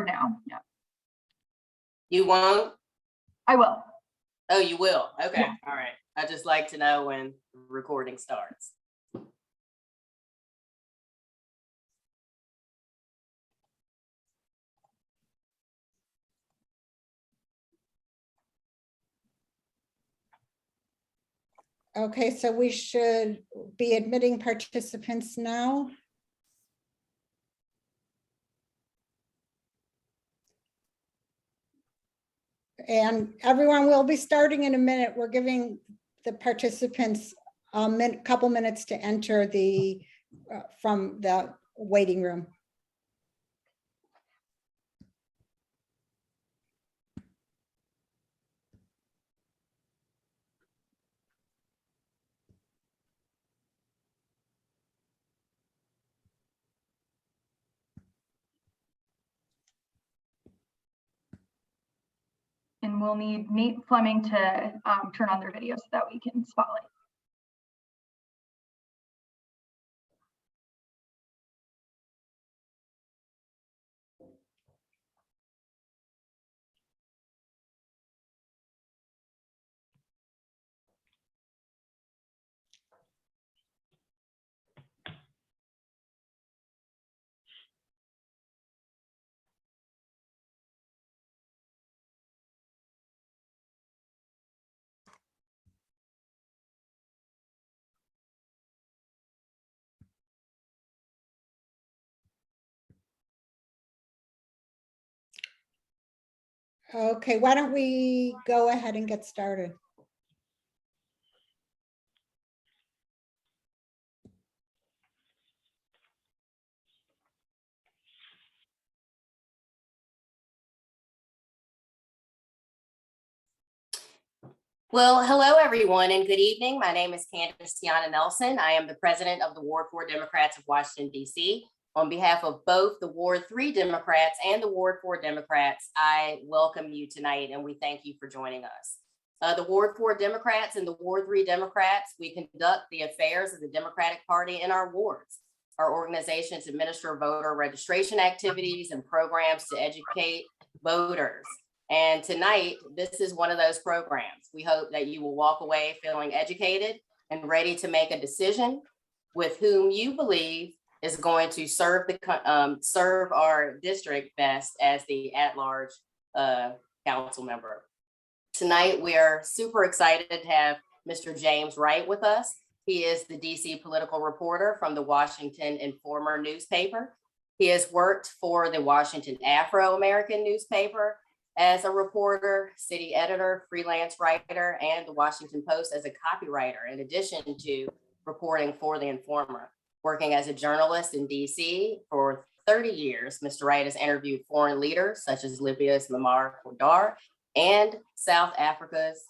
now. Yeah. You won't? I will. Oh, you will? Okay. Yeah. All right. I'd just like to know when recording starts. Okay, so we should be admitting participants now. And everyone will be starting in a minute. We're giving the participants a couple minutes to enter the from the waiting room. And we'll need Nate Fleming to turn on their video so that we can spotlight. Okay, why don't we go ahead and get started? Well, hello, everyone, and good evening. My name is Candace Tiana Nelson. I am the president of the Ward 4 Democrats of Washington, D.C. On behalf of both the Ward 3 Democrats and the Ward 4 Democrats, I welcome you tonight, and we thank you for joining us. The Ward 4 Democrats and the Ward 3 Democrats, we conduct the affairs of the Democratic Party in our wards. Our organizations administer voter registration activities and programs to educate voters. And tonight, this is one of those programs. We hope that you will walk away feeling educated and ready to make a decision with whom you believe is going to serve our district best as the at-large council member. Tonight, we are super excited to have Mr. James Wright with us. He is the DC political reporter from the Washington Informer newspaper. He has worked for the Washington Afro-American newspaper as a reporter, city editor, freelance writer, and the Washington Post as a copywriter, in addition to reporting for the Informer. Working as a journalist in DC for 30 years, Mr. Wright has interviewed foreign leaders such as Libya's Muammar Gaddafi and South Africa's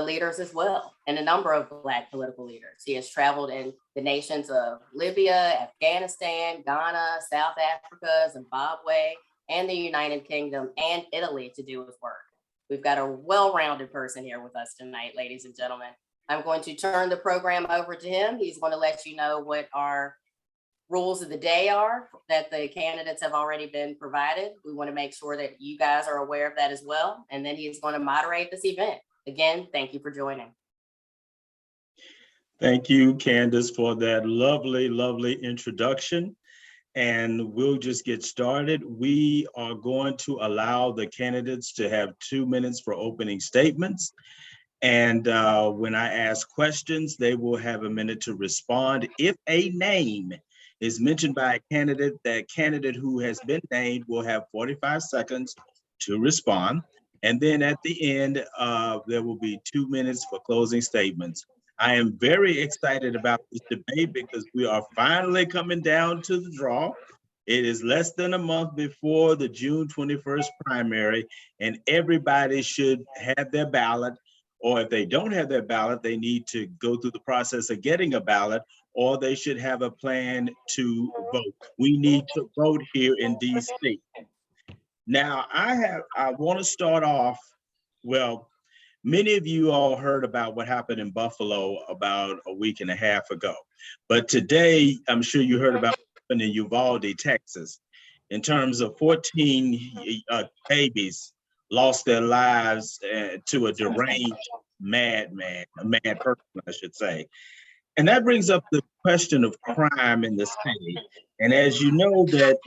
leaders as well, and a number of Black political leaders. He has traveled in the nations of Libya, Afghanistan, Ghana, South Africa, Zimbabwe, and the United Kingdom and Italy to do his work. We've got a well-rounded person here with us tonight, ladies and gentlemen. I'm going to turn the program over to him. He's going to let you know what our rules of the day are that the candidates have already been provided. We want to make sure that you guys are aware of that as well. And then he's going to moderate this event. Again, thank you for joining. Thank you, Candace, for that lovely, lovely introduction. And we'll just get started. We are going to allow the candidates to have 2 minutes for opening statements. And when I ask questions, they will have a minute to respond. If a name is mentioned by a candidate, that candidate who has been named will have 45 seconds to respond. And then at the end, there will be 2 minutes for closing statements. I am very excited about this debate because we are finally coming down to the draw. It is less than a month before the June 21st primary, and everybody should have their ballot, or if they don't have their ballot, they need to go through the process of getting a ballot, or they should have a plan to vote. We need to vote here in DC. Now, I want to start off, well, many of you all heard about what happened in Buffalo about a week and a half ago. But today, I'm sure you heard about what happened in Uvalde, Texas. in terms of 14 babies lost their lives to a deranged madman, a mad person, I should say. And that brings up the question of crime in the city. And as you know that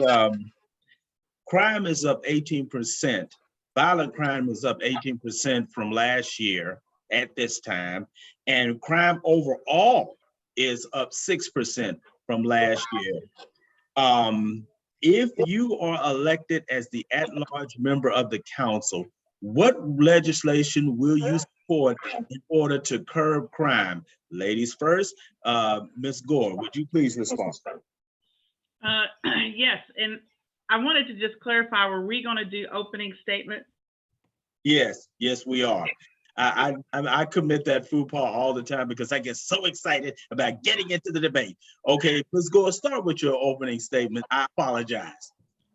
crime is up 18%, violent crime is up 18% from last year at this time, and crime overall is up 6% from last year. If you are elected as the at-large member of the council, what legislation will you support in order to curb crime? Ladies first, Ms. Gore, would you please respond? Yes, and I wanted to just clarify, were we going to do opening statements? Yes, yes, we are. I commit that faux pas all the time because I get so excited about getting into the debate. Okay, let's go and start with your opening statement. I apologize.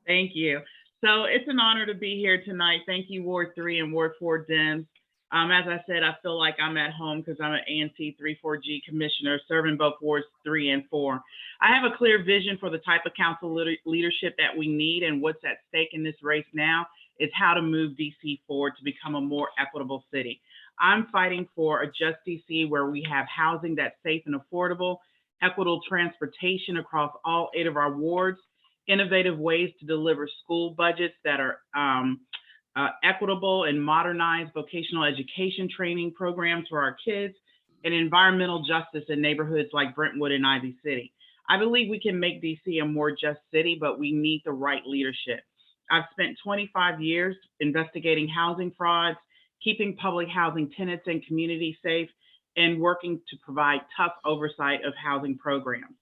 Thank you. So it's an honor to be here tonight. Thank you, Ward 3 and Ward 4 Dems. As I said, I feel like I'm at home because I'm an ANC 3-4G commissioner serving both Wards 3 and 4. I have a clear vision for the type of council leadership that we need, and what's at stake in this race now is how to move DC forward to become a more equitable city. I'm fighting for a just DC where we have housing that's safe and affordable, equitable transportation across all 8 of our wards, innovative ways to deliver school budgets that are equitable and modernized vocational education training programs for our kids, and environmental justice in neighborhoods like Brentwood and Ivy City. I believe we can make DC a more just city, but we need the right leadership. I've spent 25 years investigating housing frauds, keeping public housing tenants and communities safe, and working to provide tough oversight of housing programs.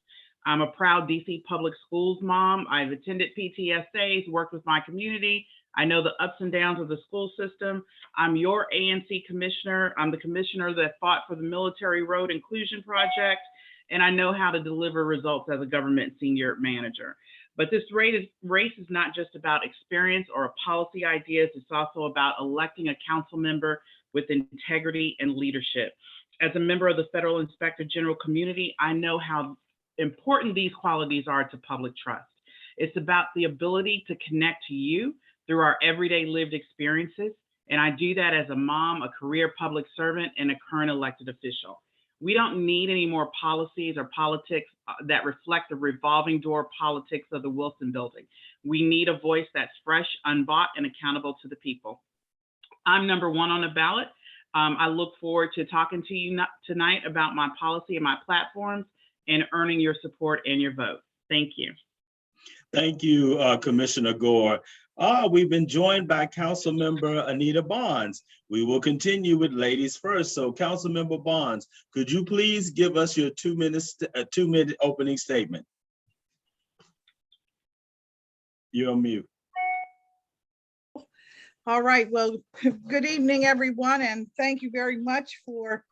I'm a proud DC public schools mom. I've attended PTSAs, worked with my community. I know the ups and downs of the school system. I'm your ANC commissioner. I'm the commissioner that fought for the Military Road Inclusion Project, and I know how to deliver results as a government senior manager. But this race is not just about experience or policy ideas. It's also about electing a council member with integrity and leadership. As a member of the Federal Inspector General community, I know how important these qualities are to public trust. It's about the ability to connect to you through our everyday lived experiences. And I do that as a mom, a career public servant, and a current elected official. We don't need any more policies or politics that reflect the revolving door politics of the Wilson Building. We need a voice that's fresh, unbought, and accountable to the people. I'm number 1 on the ballot. I look forward to talking to you tonight about my policy and my platforms and earning your support and your vote. Thank you. Thank you, Commissioner Gore. We've been joined by Councilmember Anita Bonds. We will continue with ladies first. So Councilmember Bonds, could you please give us your 2-minute opening statement? You're on mute. All right, well, good evening, everyone, and thank you very much for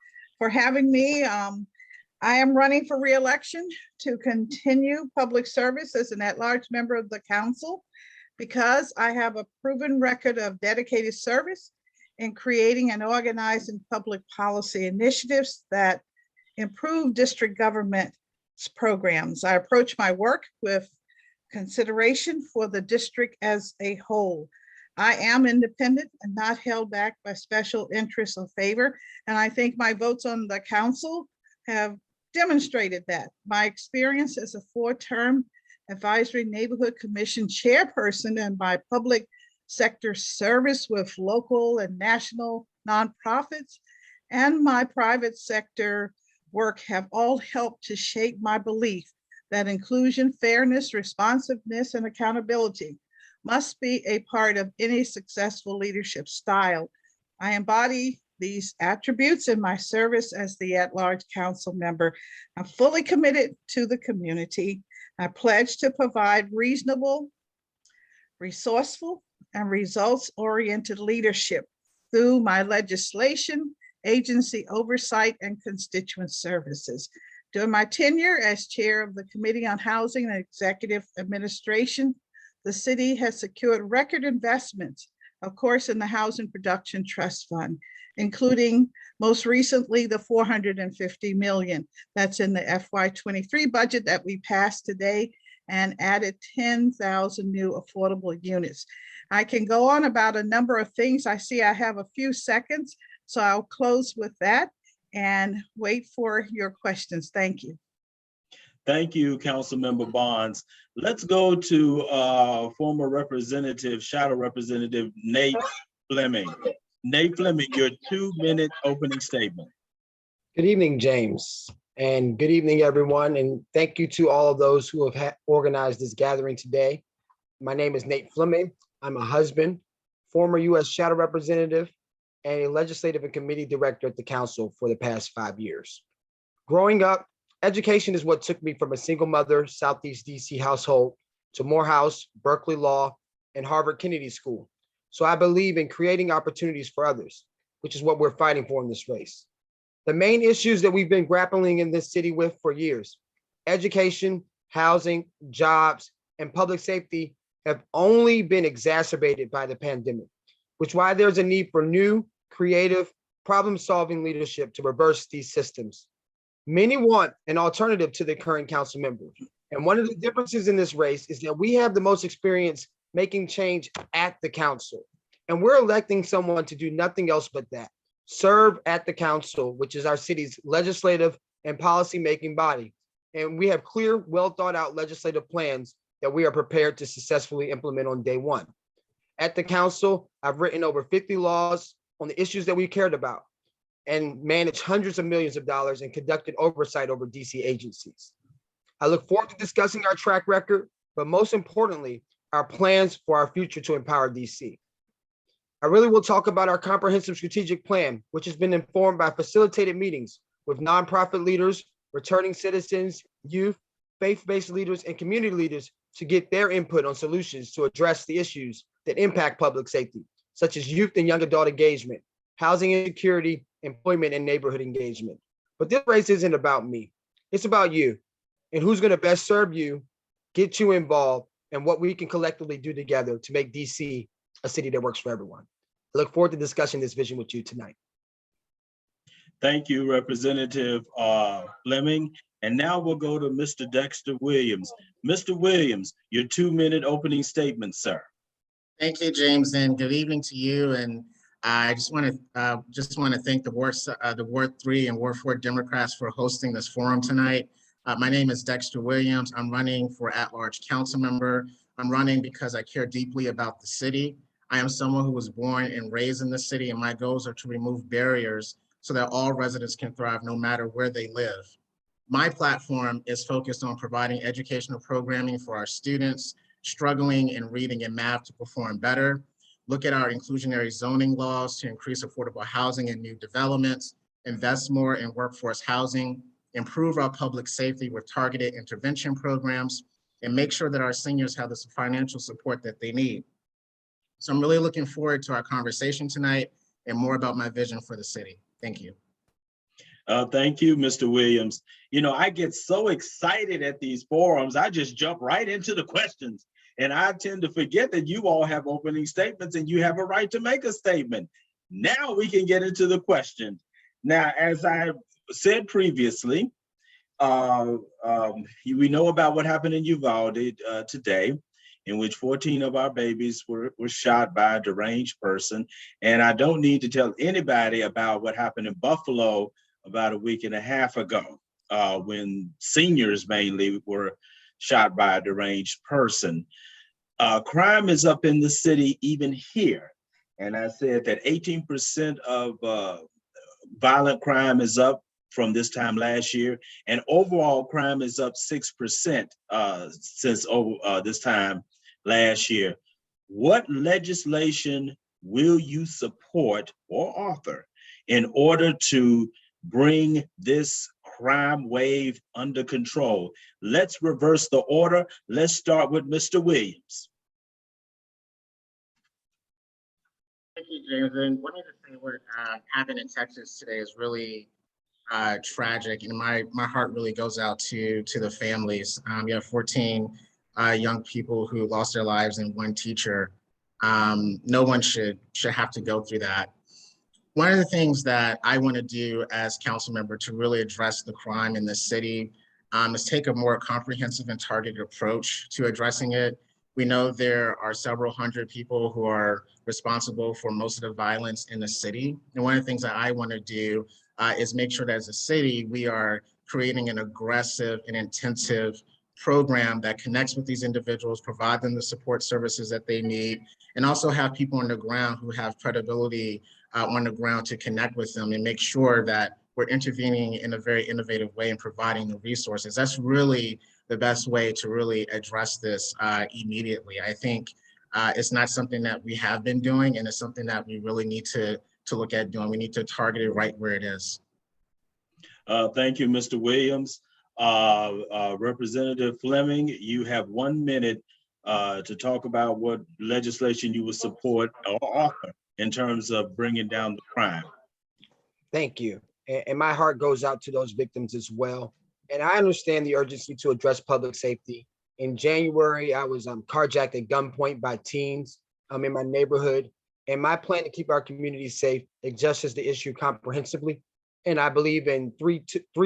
having me. I am running for re-election to continue public service as an at-large member of the council because I have a proven record of dedicated service in creating and organizing public policy initiatives that improve district government's programs. I approach my work with consideration for the district as a whole. I am independent and not held back by special interests or favor, and I think my votes on the council have demonstrated that. My experience as a 4-term advisory neighborhood commission chairperson and my public sector service with local and national nonprofits and my private sector work have all helped to shape my belief that inclusion, fairness, responsiveness, and accountability must be a part of any successful leadership style. I embody these attributes in my service as the at-large council member. I'm fully committed to the community. I pledge to provide reasonable, resourceful, and results-oriented leadership through my legislation, agency oversight, and constituent services. During my tenure as chair of the Committee on Housing and Executive Administration, the city has secured record investments, of course, in the Housing Production Trust Fund, including most recently the $450 million that's in the FY23 budget that we passed today, and added 10,000 new affordable units. I can go on about a number of things. I see I have a few seconds, so I'll close with that and wait for your questions. Thank you. Thank you, Councilmember Bonds. Let's go to former Representative, Shadow Representative Nate Fleming. Nate Fleming, your 2-minute opening statement. Good evening, James, and good evening, everyone. And thank you to all of those who have organized this gathering today. My name is Nate Fleming. I'm a husband, former U.S. Shadow Representative, and a legislative and committee director at the council for the past 5 years. Growing up, education is what took me from a single mother Southeast DC household to Morehouse, Berkeley Law, and Harvard Kennedy School. So I believe in creating opportunities for others, which is what we're fighting for in this race. The main issues that we've been grappling in this city with for years, education, housing, jobs, and public safety, have only been exacerbated by the pandemic, which is why there's a need for new, creative, problem-solving leadership to reverse these systems. Many want an alternative to the current council members. And one of the differences in this race is that we have the most experience making change at the council. And we're electing someone to do nothing else but that. Serve at the council, which is our city's legislative and policy-making body. And we have clear, well thought out legislative plans that we are prepared to successfully implement on day one. At the council, I've written over 50 laws on the issues that we cared about and managed hundreds of millions of dollars and conducted oversight over DC agencies. I look forward to discussing our track record, but most importantly, our plans for our future to empower DC. I really will talk about our comprehensive strategic plan, which has been informed by facilitated meetings with nonprofit leaders, returning citizens, youth, faith-based leaders, and community leaders to get their input on solutions to address the issues that impact public safety, such as youth and young adult engagement, housing insecurity, employment, and neighborhood engagement. But this race isn't about me. It's about you and who's going to best serve you, get you involved, and what we can collectively do together to make DC a city that works for everyone. I look forward to discussing this vision with you tonight. Thank you, Representative Fleming. And now we'll go to Mr. Dexter Williams. Mr. Williams, your 2-minute opening statement, sir. Thank you, James, and good evening to you. And I just want to thank the Ward 3 and Ward 4 Democrats for hosting this forum tonight. My name is Dexter Williams. I'm running for at-large council member. I'm running because I care deeply about the city. I am someone who was born and raised in the city, and my goals are to remove barriers so that all residents can thrive no matter where they live. My platform is focused on providing educational programming for our students struggling in reading and math to perform better, look at our inclusionary zoning laws to increase affordable housing and new developments, invest more in workforce housing, improve our public safety with targeted intervention programs, and make sure that our seniors have the financial support that they need. So I'm really looking forward to our conversation tonight and more about my vision for the city. Thank you. Thank you, Mr. Williams. You know, I get so excited at these forums, I just jump right into the questions. And I tend to forget that you all have opening statements and you have a right to make a statement. Now we can get into the questions. Now, as I said previously, we know about what happened in Uvalde today, in which 14 of our babies were shot by a deranged person. And I don't need to tell anybody about what happened in Buffalo about a week and a half ago, when seniors mainly were shot by a deranged person. Crime is up in the city even here. And I said that 18% of violent crime is up from this time last year, and overall crime is up 6% since this time last year. What legislation will you support or author in order to bring this crime wave under control? Let's reverse the order. Let's start with Mr. Williams. Thank you, James. And let me just say what happened in Texas today is really tragic, and my heart really goes out to the families. You have 14 young people who lost their lives and one teacher. No one should have to go through that. One of the things that I want to do as council member to really address the crime in the city is take a more comprehensive and targeted approach to addressing it. We know there are several hundred people who are responsible for most of the violence in the city. And one of the things that I want to do is make sure that as a city, we are creating an aggressive and intensive program that connects with these individuals, provide them the support services that they need, and also have people on the ground who have credibility on the ground to connect with them and make sure that we're intervening in a very innovative way and providing the resources. That's really the best way to really address this immediately. I think it's not something that we have been doing, and it's something that we really need to look at doing. We need to target it right where it is. Thank you, Mr. Williams. Representative Fleming, you have 1 minute to talk about what legislation you would support or offer in terms of bringing down the crime. Thank you. And my heart goes out to those victims as well. And I understand the urgency to address public safety. In January, I was carjacked at gunpoint by teens in my neighborhood. And my plan to keep our community safe addresses the issue comprehensively. And I believe in three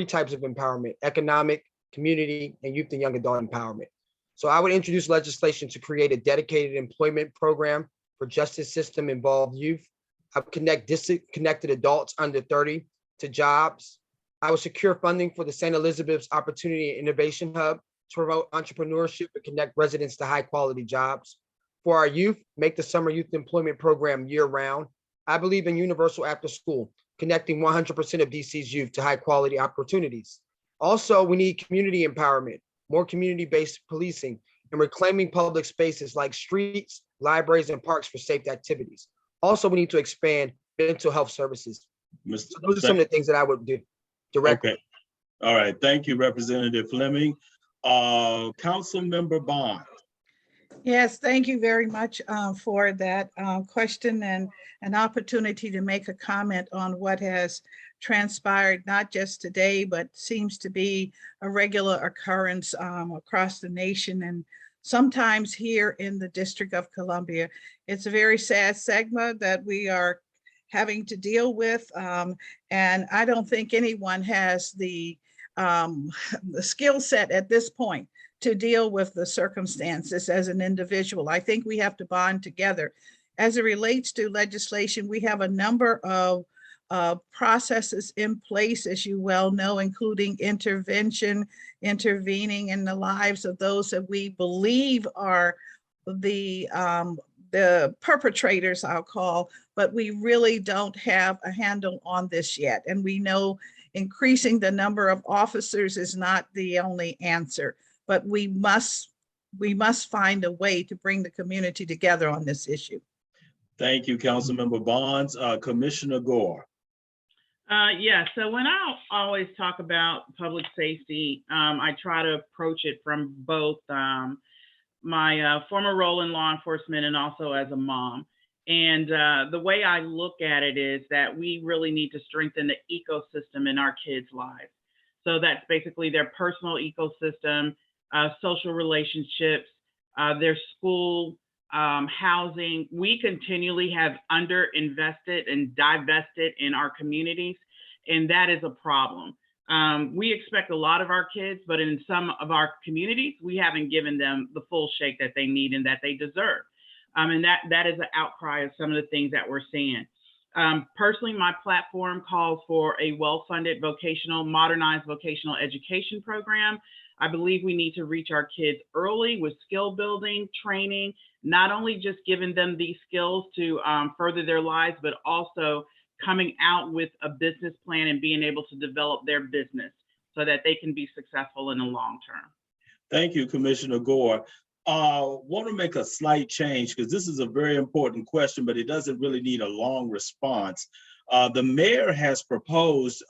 types of empowerment: economic, community, and youth and young adult empowerment. So I would introduce legislation to create a dedicated employment program for justice system involved youth. I would connect disconnected adults under 30 to jobs. I would secure funding for the St. Elizabeth's Opportunity and Innovation Hub to promote entrepreneurship and connect residents to high quality jobs. For our youth, make the summer youth employment program year round. I believe in universal after school, connecting 100% of DC's youth to high quality opportunities. Also, we need community empowerment, more community-based policing, and reclaiming public spaces like streets, libraries, and parks for safe activities. Also, we need to expand mental health services. So those are some of the things that I would do directly. Okay. All right. Thank you, Representative Fleming. Councilmember Bonds. Yes, thank you very much for that question and an opportunity to make a comment on what has transpired, not just today, but seems to be a regular occurrence across the nation and sometimes here in the District of Columbia. It's a very sad segment that we are having to deal with. And I don't think anyone has the skill set at this point to deal with the circumstances as an individual. I think we have to bond together. As it relates to legislation, we have a number of processes in place, as you well know, including intervention, intervening in the lives of those that we believe are the perpetrators, I'll call, but we really don't have a handle on this yet. And we know increasing the number of officers is not the only answer, but we must find a way to bring the community together on this issue. Thank you, Councilmember Bonds. Commissioner Gore. Yeah, so when I always talk about public safety, I try to approach it from both my former role in law enforcement and also as a mom. And the way I look at it is that we really need to strengthen the ecosystem in our kids' lives. So that's basically their personal ecosystem, social relationships, their school, housing. We continually have underinvested and divested in our communities, and that is a problem. We expect a lot of our kids, but in some of our communities, we haven't given them the full shake that they need and that they deserve. And that is an outcry of some of the things that we're seeing. Personally, my platform calls for a well-funded modernized vocational education program. I believe we need to reach our kids early with skill building, training, not only just giving them these skills to further their lives, but also coming out with a business plan and being able to develop their business so that they can be successful in the long term. Thank you, Commissioner Gore. Want to make a slight change because this is a very important question, but it doesn't really need a long response. The mayor has proposed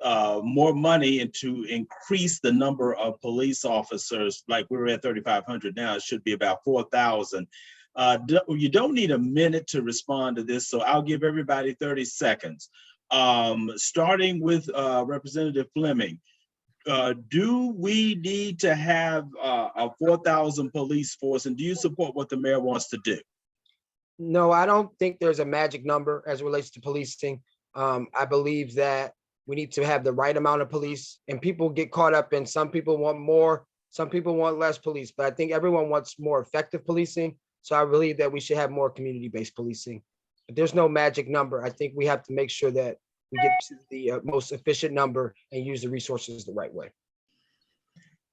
more money and to increase the number of police officers. Like we're at 3,500 now, it should be about 4,000. You don't need a minute to respond to this, so I'll give everybody 30 seconds. Starting with Representative Fleming. Do we need to have a 4,000 police force, and do you support what the mayor wants to do? No, I don't think there's a magic number as it relates to policing. I believe that We need to have the right amount of police, and people get caught up in some people want more, some people want less police, but I think everyone wants more effective policing. So I believe that we should have more community-based policing. But there's no magic number. I think we have to make sure that we get to the most efficient number and use the resources the right way.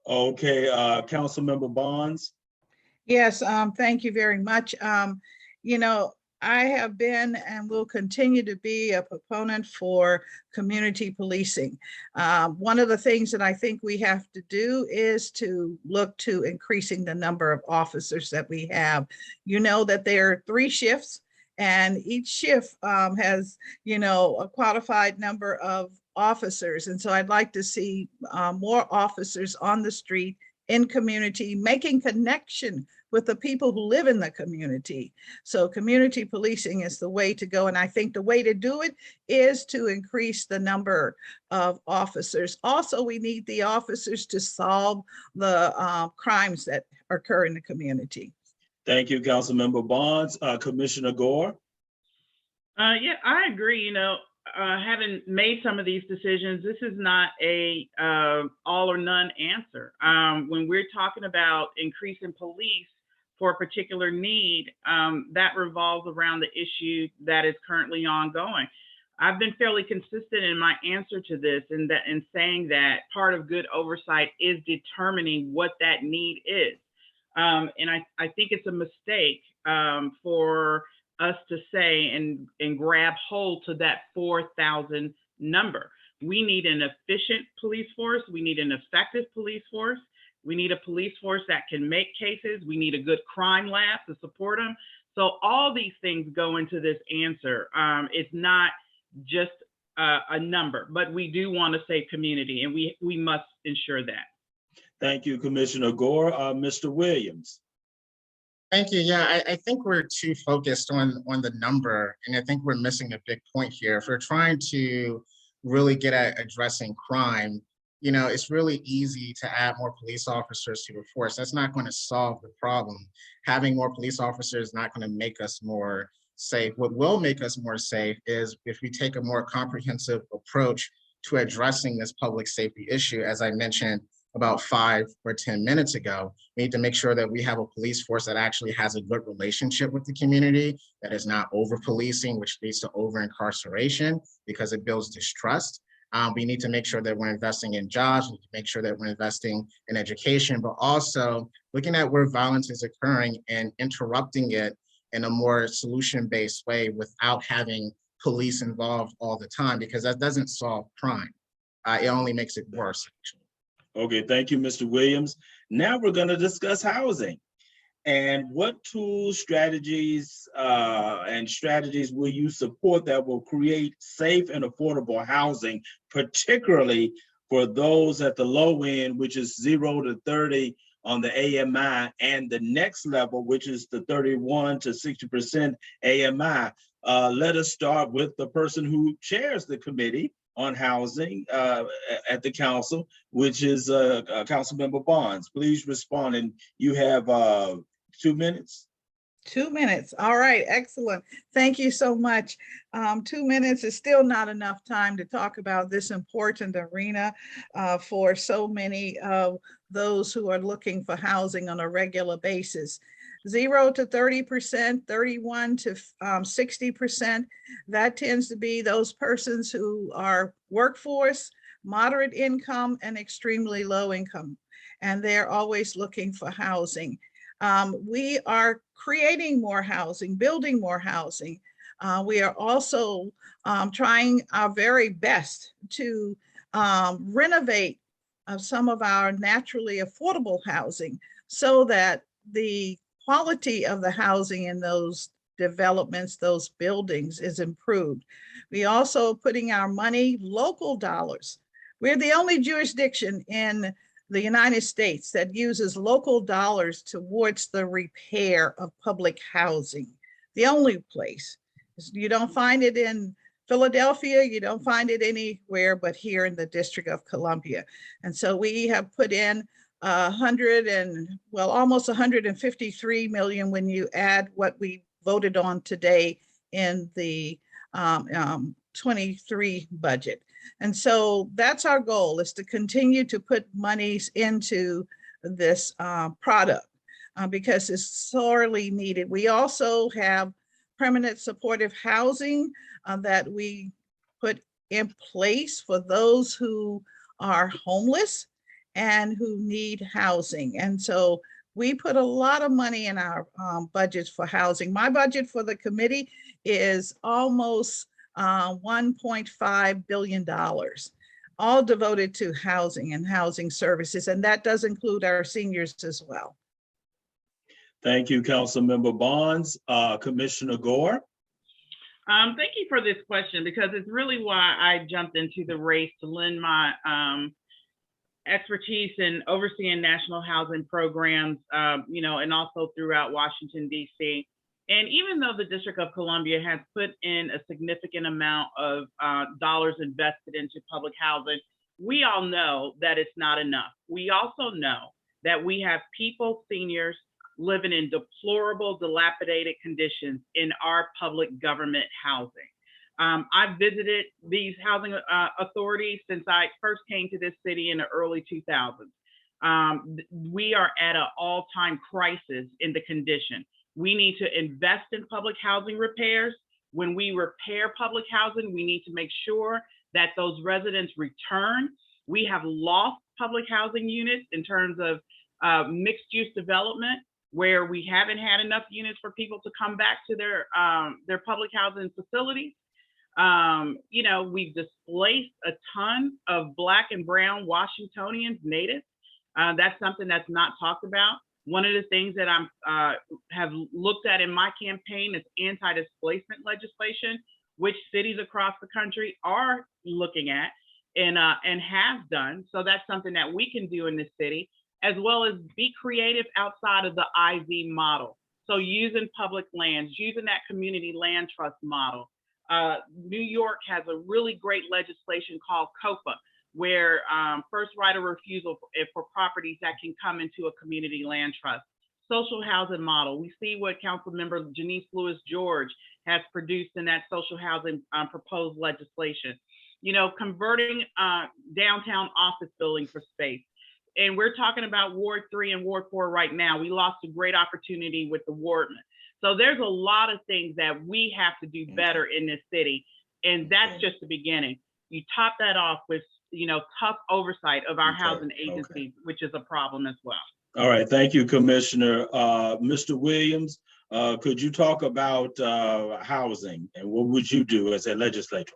Okay, Councilmember Bonds. Yes, thank you very much. You know, I have been and will continue to be a proponent for community policing. One of the things that I think we have to do is to look to increasing the number of officers that we have. You know that there are 3 shifts, and each shift has, you know, a qualified number of officers. And so I'd like to see more officers on the street in community, making connection with the people who live in the community. So community policing is the way to go. And I think the way to do it is to increase the number of officers. Also, we need the officers to solve the crimes that occur in the community. Thank you, Councilmember Bonds. Commissioner Gore. Yeah, I agree. You know, having made some of these decisions, this is not a all or none answer. When we're talking about increasing police for a particular need, that revolves around the issue that is currently ongoing. I've been fairly consistent in my answer to this, in saying that part of good oversight is determining what that need is. And I think it's a mistake for us to say and grab hold to that 4,000 number. We need an efficient police force. We need an effective police force. We need a police force that can make cases. We need a good crime lab to support them. So all these things go into this answer. It's not just a number, but we do want to say community, and we must ensure that. Thank you, Commissioner Gore. Mr. Williams. Thank you. Yeah, I think we're too focused on the number, and I think we're missing a big point here. If we're trying to really get at addressing crime, you know, it's really easy to add more police officers to the force. That's not going to solve the problem. Having more police officers is not going to make us more safe. What will make us more safe is if we take a more comprehensive approach to addressing this public safety issue. As I mentioned about 5 or 10 minutes ago, we need to make sure that we have a police force that actually has a good relationship with the community, that is not over-policing, which leads to over-incarceration because it builds distrust. We need to make sure that we're investing in jobs. We need to make sure that we're investing in education, but also looking at where violence is occurring and interrupting it in a more solution-based way without having police involved all the time, because that doesn't solve crime. It only makes it worse, actually. Okay, thank you, Mr. Williams. Now we're going to discuss housing. And what tools, strategies will you support that will create safe and affordable housing, particularly for those at the low end, which is 0 to 30 on the AMI, and the next level, which is the 31 to 60% AMI? Let us start with the person who chairs the committee on housing at the council, which is Councilmember Bonds. Please respond, and you have 2 minutes. 2 minutes. All right, excellent. Thank you so much. 2 minutes is still not enough time to talk about this important arena for so many of those who are looking for housing on a regular basis. 0 to 30%, 31 to 60%. That tends to be those persons who are workforce, moderate income, and extremely low income. And they're always looking for housing. We are creating more housing, building more housing. We are also trying our very best to renovate some of our naturally affordable housing so that the quality of the housing in those developments, those buildings, is improved. We also putting our money, local dollars. We're the only jurisdiction in the United States that uses local dollars towards the repair of public housing. The only place. You don't find it in Philadelphia, you don't find it anywhere but here in the District of Columbia. And so we have put in almost 153 million when you add what we voted on today in the 23 budget. And so that's our goal, is to continue to put monies into this product because it's sorely needed. We also have permanent supportive housing that we put in place for those who are homeless and who need housing. And so we put a lot of money in our budgets for housing. My budget for the committee is almost $1.5 billion, all devoted to housing and housing services. And that does include our seniors as well. Thank you, Councilmember Bonds. Commissioner Gore. Thank you for this question, because it's really why I jumped into the race to lend my expertise in overseeing national housing programs, and also throughout Washington, D.C. And even though the District of Columbia has put in a significant amount of dollars invested into public housing, we all know that it's not enough. We also know that we have people, seniors, living in deplorable, dilapidated conditions in our public government housing. I've visited these housing authorities since I first came to this city in the early 2000s. We are at an all-time crisis in the condition. We need to invest in public housing repairs. When we repair public housing, we need to make sure that those residents return. We have lost public housing units in terms of mixed-use development, where we haven't had enough units for people to come back to their public housing facilities. We've displaced a ton of Black and Brown Washingtonians, natives. That's something that's not talked about. One of the things that I have looked at in my campaign is anti-displacement legislation, which cities across the country are looking at and have done. So that's something that we can do in this city, as well as be creative outside of the IV model. So using public lands, using that community land trust model. New York has a really great legislation called COPA, where first right of refusal for properties that can come into a community land trust. Social housing model. We see what Councilmember Janice Lewis-George has produced in that social housing proposed legislation. Converting downtown office buildings for space. And we're talking about Ward 3 and Ward 4 right now. We lost a great opportunity with the Wardman. So there's a lot of things that we have to do better in this city. And that's just the beginning. You top that off with, tough oversight of our housing agencies, which is a problem as well. All right, thank you, Commissioner. Mr. Williams, could you talk about housing and what would you do as a legislator?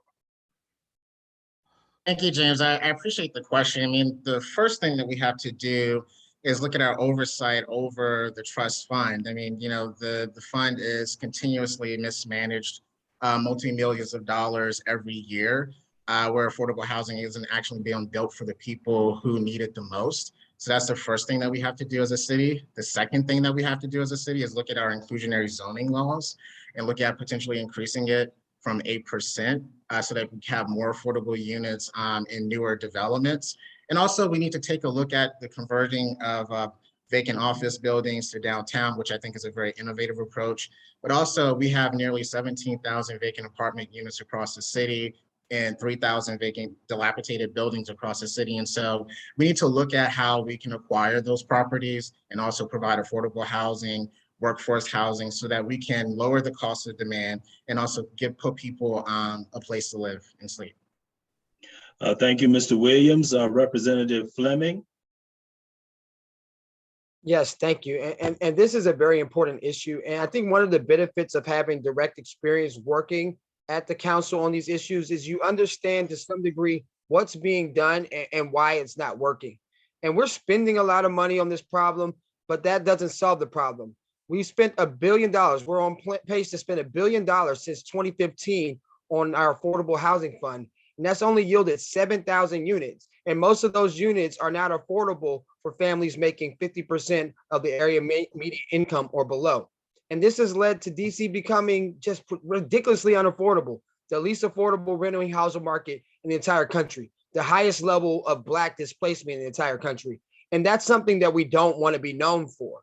Thank you, James. I appreciate the question. I mean, the first thing that we have to do is look at our oversight over the trust fund. I mean, the fund is continuously mismanaged, multi-millions of dollars every year, where affordable housing isn't actually being built for the people who need it the most. So that's the first thing that we have to do as a city. The second thing that we have to do as a city is look at our inclusionary zoning laws and look at potentially increasing it from 8% so that we have more affordable units in newer developments. And also we need to take a look at the converting of vacant office buildings to downtown, which I think is a very innovative approach. But also we have nearly 17,000 vacant apartment units across the city and 3,000 vacant dilapidated buildings across the city. And so we need to look at how we can acquire those properties and also provide affordable housing, workforce housing, so that we can lower the cost of demand and also put people a place to live and sleep. Thank you, Mr. Williams. Representative Fleming. Yes, thank you. And this is a very important issue. And I think one of the benefits of having direct experience working at the council on these issues is you understand to some degree what's being done and why it's not working. And we're spending a lot of money on this problem, but that doesn't solve the problem. We spent $1 billion. We're on pace to spend $1 billion since 2015 on our affordable housing fund. And that's only yielded 7,000 units. And most of those units are not affordable for families making 50% of the area median income or below. And this has led to DC becoming just ridiculously unaffordable, the least affordable rental housing market in the entire country, the highest level of Black displacement in the entire country. And that's something that we don't want to be known for.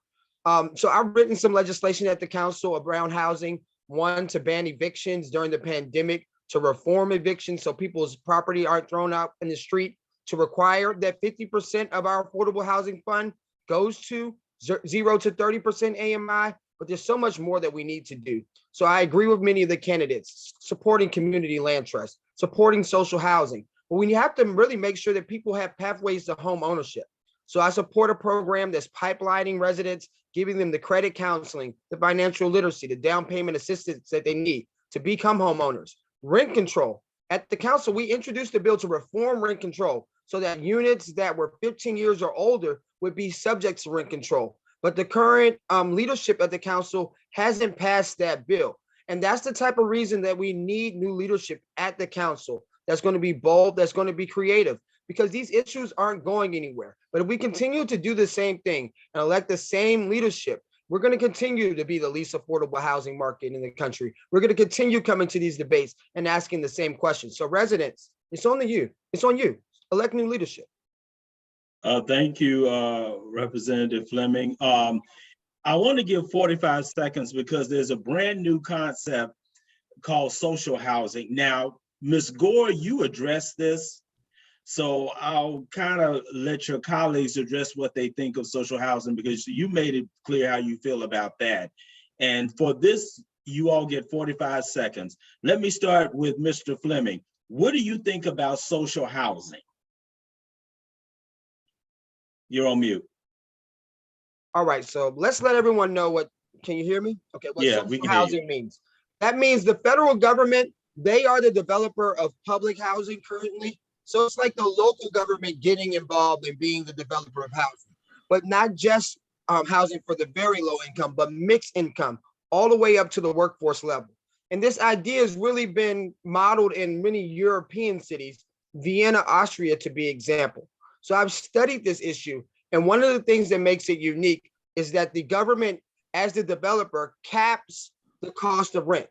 So I've written some legislation at the council around housing, one to ban evictions during the pandemic to reform eviction so people's property aren't thrown out in the street, to require that 50% of our affordable housing fund goes to 0 to 30% AMI, but there's so much more that we need to do. So I agree with many of the candidates, supporting community land trust, supporting social housing, but we have to really make sure that people have pathways to home ownership. So I support a program that's pipelining residents, giving them the credit counseling, the financial literacy, the down payment assistance that they need to become homeowners. Rent control. At the council, we introduced a bill to reform rent control so that units that were 15 years or older would be subject to rent control. But the current leadership at the council hasn't passed that bill. And that's the type of reason that we need new leadership at the council that's going to be bold, that's going to be creative, because these issues aren't going anywhere. But if we continue to do the same thing and elect the same leadership, we're going to continue to be the least affordable housing market in the country. We're going to continue coming to these debates and asking the same questions. So residents, it's on you. It's on you. Elect new leadership. Thank you, Representative Fleming. I want to give 45 seconds because there's a brand new concept called social housing. Now, Ms. Gore, you addressed this. So I'll kind of let your colleagues address what they think of social housing, because you made it clear how you feel about that. And for this, you all get 45 seconds. Let me start with Mr. Fleming. What do you think about social housing? You're on mute. All right, so let's let everyone know what, can you hear me? Okay, what Yeah, we social can hear you. housing means. That means the federal government, they are the developer of public housing currently. So it's like the local government getting involved and being the developer of housing, but not just housing for the very low income, but mixed income, all the way up to the workforce level. And this idea has really been modeled in many European cities, Vienna, Austria, to be example. So I've studied this issue. And one of the things that makes it unique is that the government, as the developer, caps the cost of rent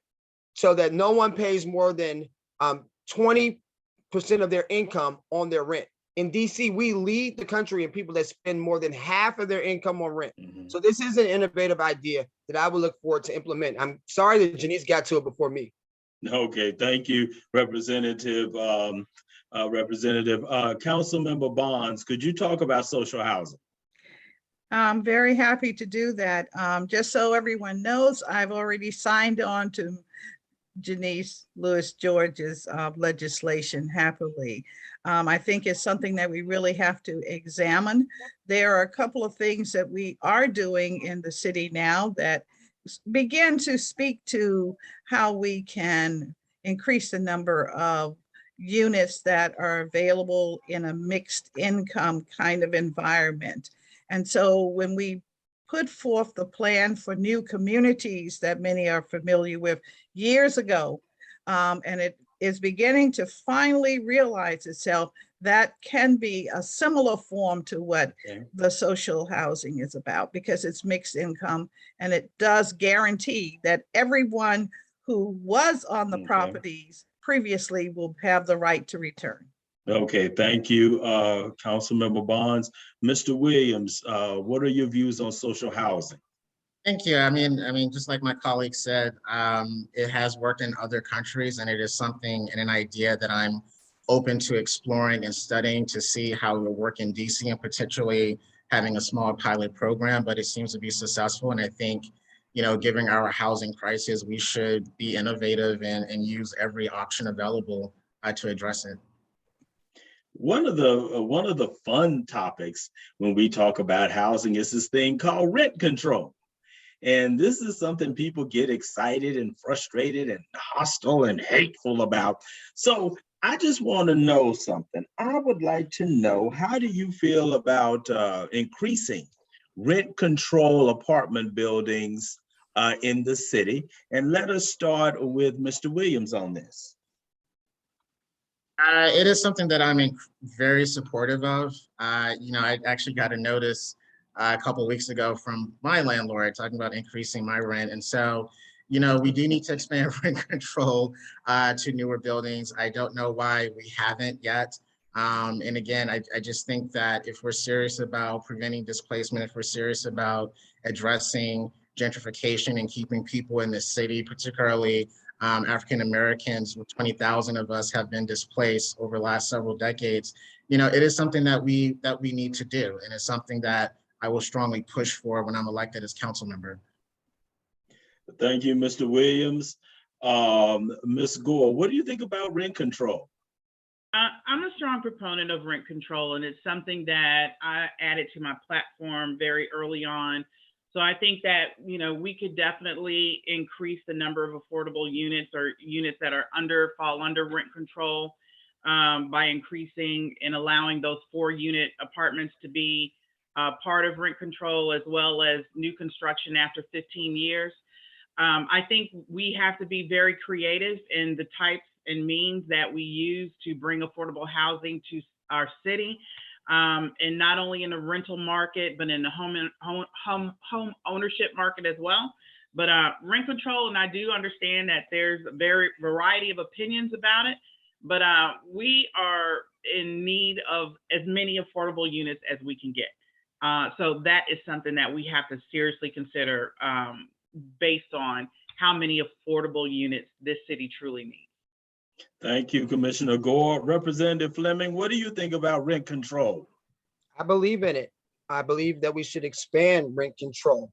so that no one pays more than 20% of their income on their rent. In DC, we lead the country in people that spend more than half of their income on rent. So this is an innovative idea that I would look forward to implement. I'm sorry that Janice got to it before me. Okay, thank you, Representative. Councilmember Bonds, could you talk about social housing? I'm very happy to do that. Just so everyone knows, I've already signed on to Janice Lewis George's legislation happily. I think it's something that we really have to examine. There are a couple of things that we are doing in the city now that begin to speak to how we can increase the number of units that are available in a mixed income kind of environment. And so when we put forth the plan for new communities that many are familiar with years ago, and it is beginning to finally realize itself, that can be a similar form to what the social housing is about, because it's mixed income and it does guarantee that everyone who was on the properties previously will have the right to return. Okay, thank you, Councilmember Bonds. Mr. Williams, what are your views on social housing? Thank you. I mean, just like my colleague said, it has worked in other countries, and it is something and an idea that I'm open to exploring and studying to see how it will work in DC, and particularly having a small pilot program, but it seems to be successful. And I think, you know, given our housing crisis, we should be innovative and use every option available to address it. One of the fun topics when we talk about housing is this thing called rent control. And this is something people get excited and frustrated and hostile and hateful about. So I just want to know something. I would like to know, how do you feel about increasing rent control apartment buildings in the city? And let us start with Mr. Williams on this. It is something that I'm very supportive of. You know, I actually got a notice a couple of weeks ago from my landlord talking about increasing my rent. And so, you know, we do need to expand rent control to newer buildings. I don't know why we haven't yet. And again, I just think that if we're serious about preventing displacement, if we're serious about addressing gentrification and keeping people in the city, particularly African Americans, 20,000 of us have been displaced over the last several decades. It is something that we need to do, and it's something that I will strongly push for when I'm elected as council member. Thank you, Mr. Williams. Ms. Gore, what do you think about rent control? I'm a strong proponent of rent control, and it's something that I added to my platform very early on. So I think that, we could definitely increase the number of affordable units or units that fall under rent control by increasing and allowing those 4-unit apartments to be part of rent control, as well as new construction after 15 years. I think we have to be very creative in the types and means that we use to bring affordable housing to our city, and not only in the rental market, but in the home ownership market as well. But rent control, and I do understand that there's a variety of opinions about it, but we are in need of as many affordable units as we can get. So that is something that we have to seriously consider based on how many affordable units this city truly needs. Thank you, Commissioner Gore. Representative Fleming, what do you think about rent control? I believe in it. I believe that we should expand rent control.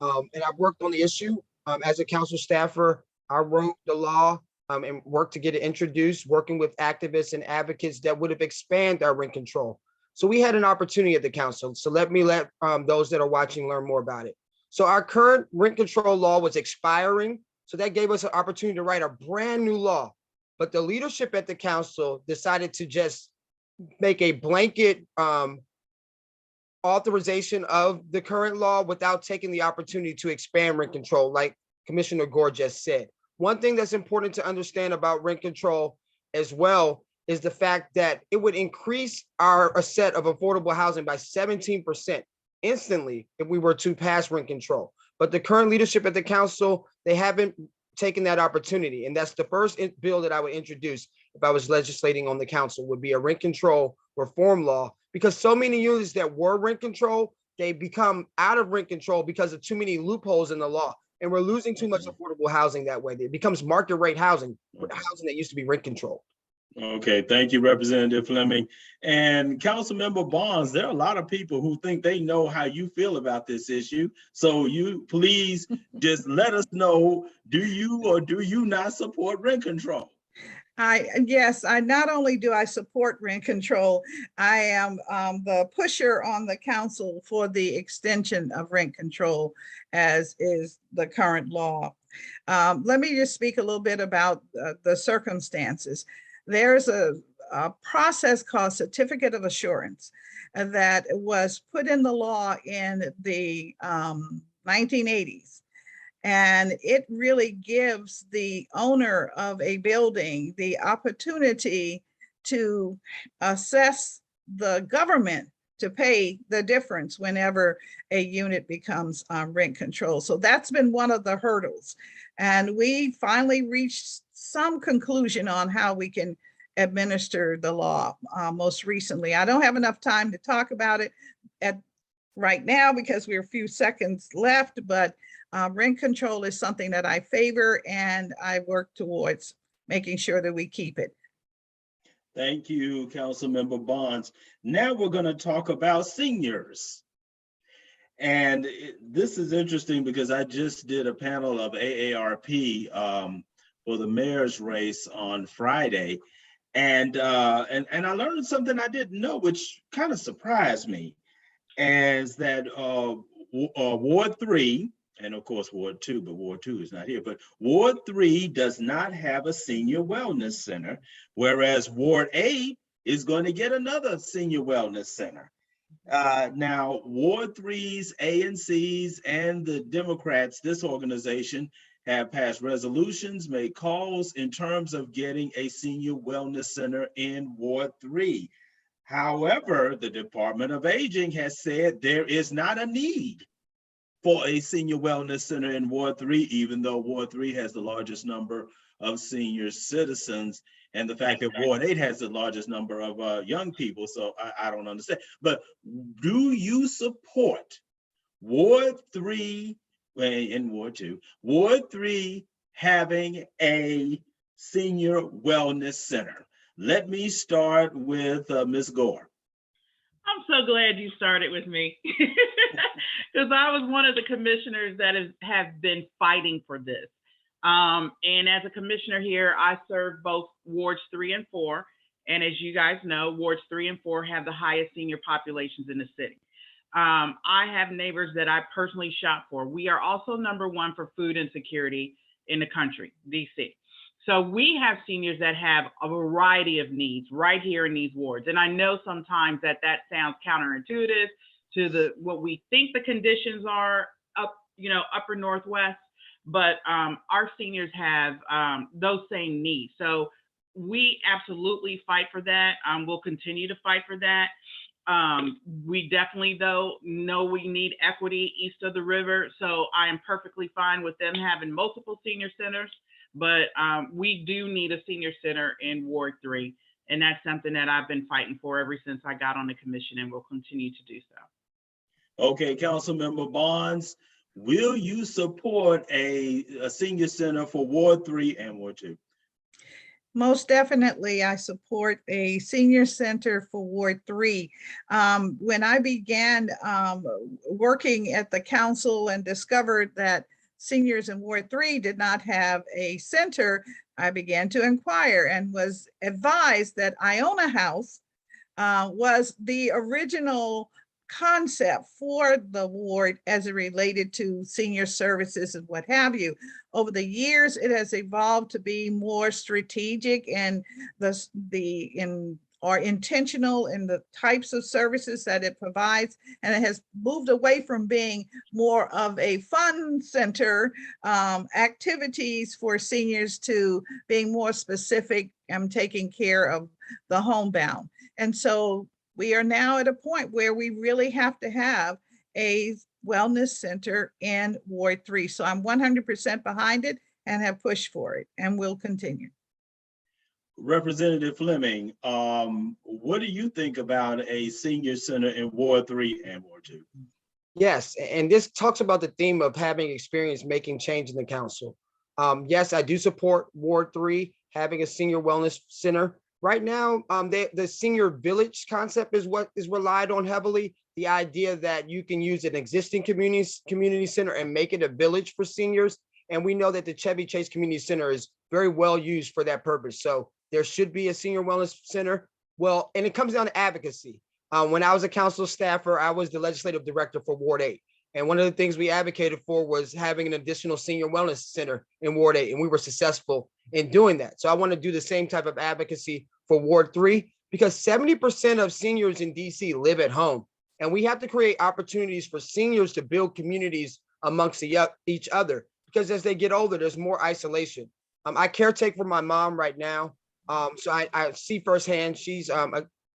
And I've worked on the issue. As a council staffer, I wrote the law and worked to get it introduced, working with activists and advocates that would have expanded our rent control. So we had an opportunity at the council. So let those that are watching learn more about it. So our current rent control law was expiring. So that gave us an opportunity to write a brand new law. But the leadership at the council decided to just make a blanket authorization of the current law without taking the opportunity to expand rent control, like Commissioner Gore just said. One thing that's important to understand about rent control as well is the fact that it would increase our set of affordable housing by 17% instantly if we were to pass rent control. But the current leadership at the council, they haven't taken that opportunity. And that's the first bill that I would introduce if I was legislating on the council, would be a rent control reform law, because so many units that were rent control, they become out of rent control because of too many loopholes in the law. And we're losing too much affordable housing that way. It becomes market rate housing, housing that used to be rent controlled. Okay, thank you, Representative Fleming. And Councilmember Bonds, there are a lot of people who think they know how you feel about this issue. So you please just let us know, do you or do you not support rent control? Yes, I not only do I support rent control, I am the pusher on the council for the extension of rent control, as is the current law. Let me just speak a little bit about the circumstances. There's a process called Certificate of Assurance that was put in the law in the 1980s. And it really gives the owner of a building the opportunity to assess the government to pay the difference whenever a unit becomes rent control. So that's been one of the hurdles. And we finally reached some conclusion on how we can administer the law most recently. I don't have enough time to talk about it right now because we're a few seconds left, but rent control is something that I favor, and I work towards making sure that we keep it. Thank you, Councilmember Bonds. Now we're going to talk about seniors. And this is interesting because I just did a panel of AARP for the mayor's race on Friday. And I learned something I didn't know, which kind of surprised me, is that Ward 3, and of course Ward 2, but Ward 2 is not here, but Ward 3 does not have a senior wellness center, whereas Ward 8 is going to get another senior wellness center. Now, Ward 3's ANCs and the Democrats, this organization, have passed resolutions, made calls in terms of getting a senior wellness center in Ward 3. However, the Department of Aging has said there is not a need for a senior wellness center in Ward 3, even though Ward 3 has the largest number of senior citizens, and the fact that Ward 8 has the largest number of young people. So I don't understand. But do you support Ward 3 in Ward 2? Ward 3 having a senior wellness center. Let me start with Ms. Gore. I'm so glad you started with me because I was one of the commissioners that have been fighting for this. And as a commissioner here, I serve both wards 3 and 4. And as you guys know, wards 3 and 4 have the highest senior populations in the city. I have neighbors that I personally shop for. We are also #1 for food insecurity in the country, DC. So we have seniors that have a variety of needs right here in these wards. And I know sometimes that sounds counterintuitive to what we think the conditions are up, upper Northwest, but our seniors have those same needs. So we absolutely fight for that. We'll continue to fight for that. We definitely, though, know we need equity east of the river. So I am perfectly fine with them having multiple senior centers, but we do need a senior center in Ward 3. And that's something that I've been fighting for ever since I got on the commission and will continue to do so. Okay, Councilmember Bonds, will you support a senior center for Ward 3 and Ward 2? Most definitely, I support a senior center for Ward 3. When I began working at the council and discovered that seniors in Ward 3 did not have a center, I began to inquire and was advised that Iona House was the original concept for the ward as it related to senior services and what have you. Over the years, it has evolved to be more strategic and intentional in the types of services that it provides, and it has moved away from being more of a fun center, activities for seniors, to being more specific and taking care of the homebound. And so we are now at a point where we really have to have a wellness center in Ward 3. So I'm 100% behind it and have pushed for it and will continue. Representative Fleming, what do you think about a senior center in Ward 3 and Ward 2? Yes, and this talks about the theme of having experience making change in the council. Yes, I do support Ward 3 having a senior wellness center. Right now, the senior village concept is what is relied on heavily. The idea that you can use an existing community center and make it a village for seniors. And we know that the Chevy Chase Community Center is very well used for that purpose. So there should be a senior wellness center. Well, and it comes down to advocacy. When I was a council staffer, I was the legislative director for Ward 8. And one of the things we advocated for was having an additional senior wellness center in Ward 8, and we were successful in doing that. So I want to do the same type of advocacy for Ward 3, because 70% of seniors in DC live at home, and we have to create opportunities for seniors to build communities amongst each other, because as they get older, there's more isolation. I caretake for my mom right now, so I see firsthand she's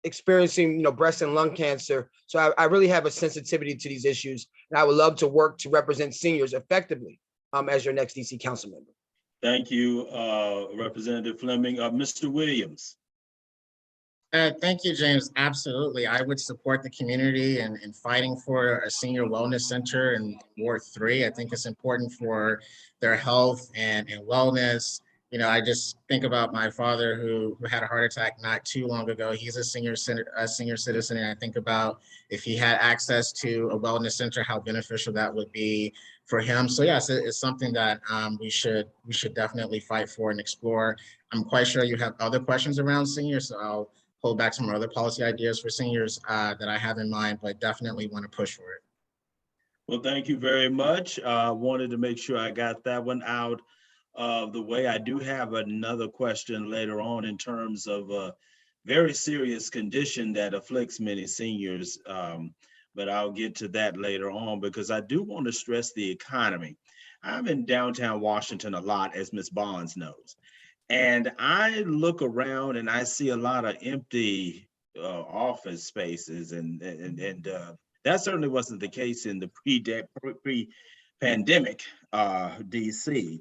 experiencing breast and lung cancer. So I really have a sensitivity to these issues, and I would love to work to represent seniors effectively as your next DC council member. Thank you, Representative Fleming. Mr. Williams. Thank you, James. Absolutely. I would support the community in fighting for a senior wellness center in Ward 3. I think it's important for their health and wellness. I just think about my father who had a heart attack not too long ago. He's a senior citizen, and I think about if he had access to a wellness center, how beneficial that would be for him. So yes, it's something that we should definitely fight for and explore. I'm quite sure you have other questions around seniors, so I'll hold back some other policy ideas for seniors that I have in mind, but definitely want to push for it. Well, thank you very much. Wanted to make sure I got that one out of the way. I do have another question later on in terms of a very serious condition that afflicts many seniors, but I'll get to that later on, because I do want to stress the economy. I'm in downtown Washington a lot, as Ms. Bonds knows. And I look around and I see a lot of empty office spaces, and that certainly wasn't the case in the pre-pandemic DC.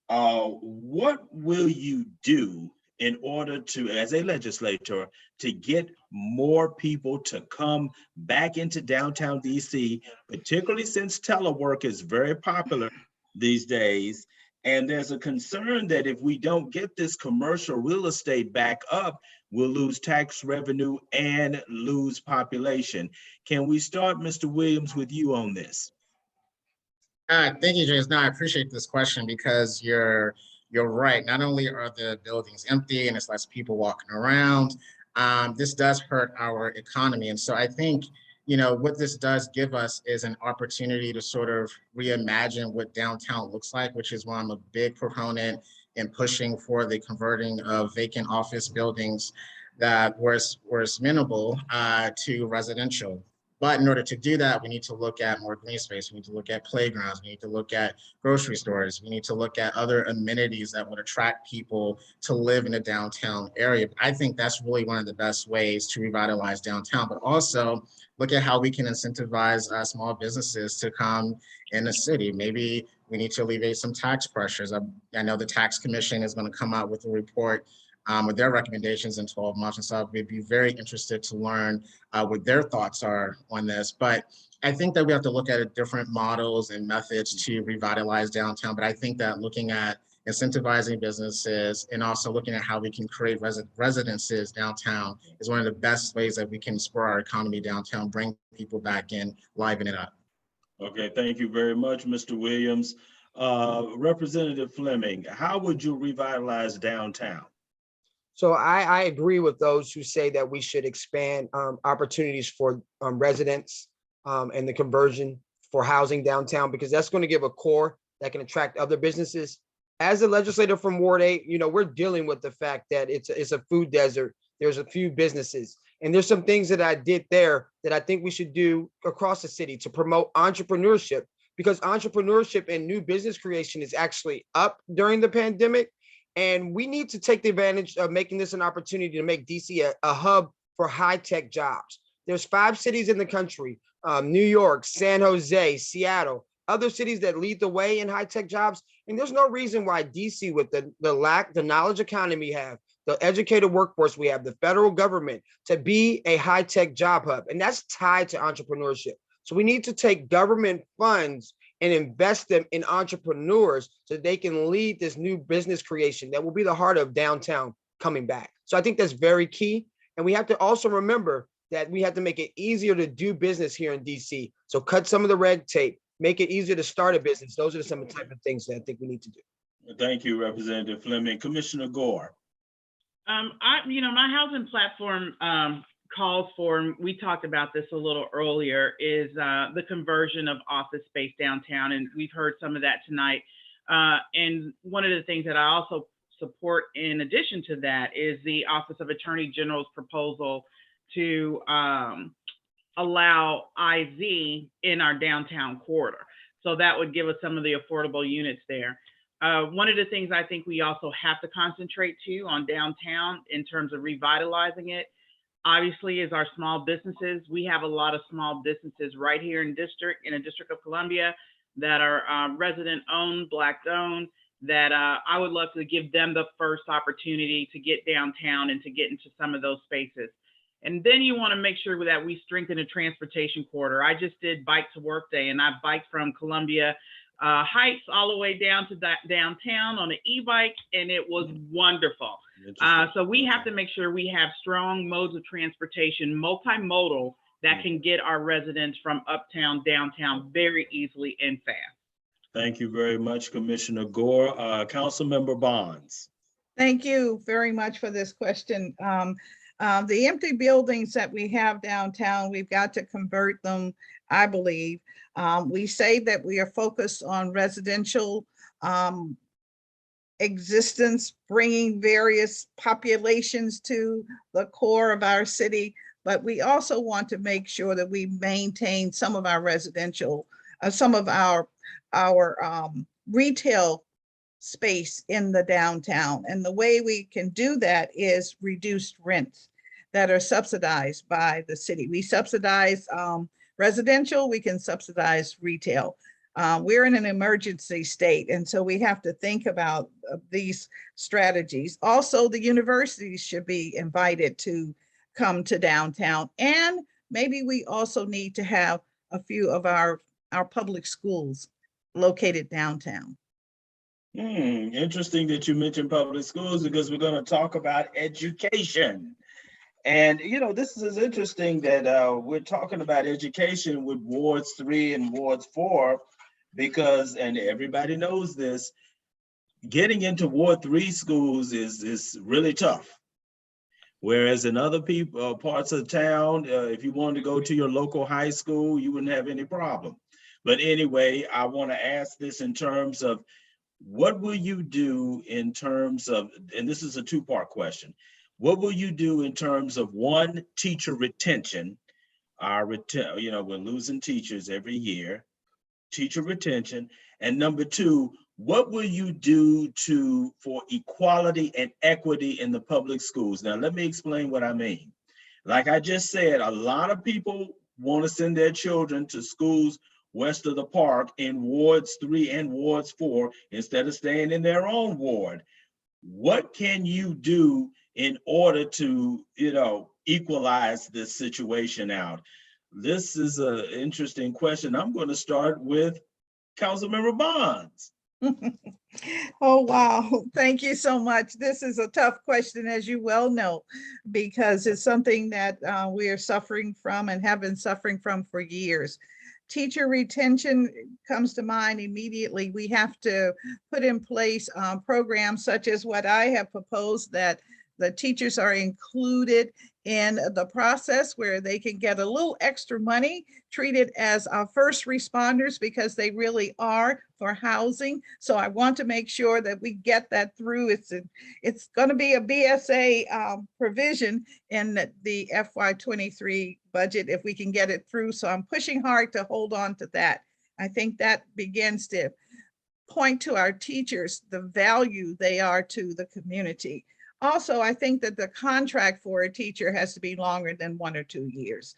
What will you do in order to, as a legislator, to get more people to come back into downtown DC, particularly since telework is very popular these days, And there's a concern that if we don't get this commercial real estate back up, we'll lose tax revenue and lose population. Can we start, Mr. Williams, with you on this? Thank you, James. No, I appreciate this question because you're right. Not only are the buildings empty and it's less people walking around, this does hurt our economy. And so I think, you know, what this does give us is an opportunity to sort of reimagine what downtown looks like, which is why I'm a big proponent in pushing for the converting of vacant office buildings that was amenable to residential. But in order to do that, we need to look at more green space. We need to look at playgrounds. We need to look at grocery stores. We need to look at other amenities that would attract people to live in a downtown area. I think that's really one of the best ways to revitalize downtown, but also look at how we can incentivize small businesses to come in the city. Maybe we need to alleviate some tax pressures. I know the tax commission is going to come out with a report with their recommendations in 12 months. And so we'd be very interested to learn what their thoughts are on this. But I think that we have to look at different models and methods to revitalize downtown. But I think that looking at incentivizing businesses and also looking at how we can create residences downtown is one of the best ways that we can spur our economy downtown, bring people back in, liven it up. Okay, thank you very much, Mr. Williams. Representative Fleming, how would you revitalize downtown? So I agree with those who say that we should expand opportunities for residents and the conversion for housing downtown, because that's going to give a core that can attract other businesses. As a legislator from Ward 8, you know, we're dealing with the fact that it's a food desert. There's a few businesses, and there's some things that I did there that I think we should do across the city to promote entrepreneurship, because entrepreneurship and new business creation is actually up during the pandemic. And we need to take the advantage of making this an opportunity to make DC a hub for high-tech jobs. There's 5 cities in the country, New York, San Jose, Seattle, other cities that lead the way in high-tech jobs. And there's no reason why DC, with the knowledge economy we have, the educated workforce we have, the federal government, to be a high-tech job hub. And that's tied to entrepreneurship. So we need to take government funds and invest them in entrepreneurs so they can lead this new business creation that will be the heart of downtown coming back. So I think that's very key. And we have to also remember that we have to make it easier to do business here in DC. So cut some of the red tape, make it easier to start a business. Those are some of the type of things that I think we need to do. Thank you, Representative Fleming. Commissioner Gore. My housing platform calls for, we talked about this a little earlier, is the conversion of office space downtown, and we've heard some of that tonight. And one of the things that I also support in addition to that is the Office of Attorney General's proposal to allow IV in our downtown corridor. So that would give us some of the affordable units there. One of the things I think we also have to concentrate too on downtown in terms of revitalizing it, obviously, is our small businesses. We have a lot of small businesses right here in the District of Columbia that are resident owned, Black owned, that I would love to give them the first opportunity to get downtown and to get into some of those spaces. And then you want to make sure that we strengthen the transportation corridor. I just did Bike to Work Day, and I biked from Columbia Heights all the way down to downtown on an e-bike, and it was wonderful. So we have to make sure we have strong modes of transportation, multimodal, that can get our residents from uptown, downtown very easily and fast. Thank you very much, Commissioner Gore. Councilmember Bonds. Thank you very much for this question. The empty buildings that we have downtown, we've got to convert them, I believe. We say that we are focused on residential existence, bringing various populations to the core of our city, but we also want to make sure that we maintain some of our residential, some of our retail space in the downtown. And the way we can do that is reduced rents that are subsidized by the city. We subsidize residential, we can subsidize retail. We're in an emergency state, and so we have to think about these strategies. Also, the universities should be invited to come to downtown, and maybe we also need to have a few of our public schools located downtown. Interesting that you mentioned public schools because we're going to talk about education. And, you know, this is interesting that we're talking about education with wards 3 and wards 4 because, and everybody knows this, getting into ward 3 schools is really tough. Whereas in other parts of town, if you wanted to go to your local high school, you wouldn't have any problem. But anyway, I want to ask this in terms of what will you do in terms of, and this is a two-part question, what will you do in terms of one, teacher retention? You know, we're losing teachers every year, teacher retention. And number two, what will you do for equality and equity in the public schools? Now, let me explain what I mean. Like I just said, a lot of people want to send their children to schools west of the park in wards 3 and wards 4 instead of staying in their own ward. What can you do in order to, you know, equalize this situation out? This is an interesting question. I'm going to start with Councilmember Bonds. Oh, wow. Thank you so much. This is a tough question, as you well know, because it's something that we are suffering from and have been suffering from for years. Teacher retention comes to mind immediately. We have to put in place programs such as what I have proposed, that the teachers are included in the process where they can get a little extra money, treated as first responders, because they really are, for housing. So I want to make sure that we get that through. It's going to be a BSA provision in the FY23 budget if we can get it through. So I'm pushing hard to hold on to that. I think that begins to point to our teachers, the value they are to the community. Also, I think that the contract for a teacher has to be longer than 1 or 2 years.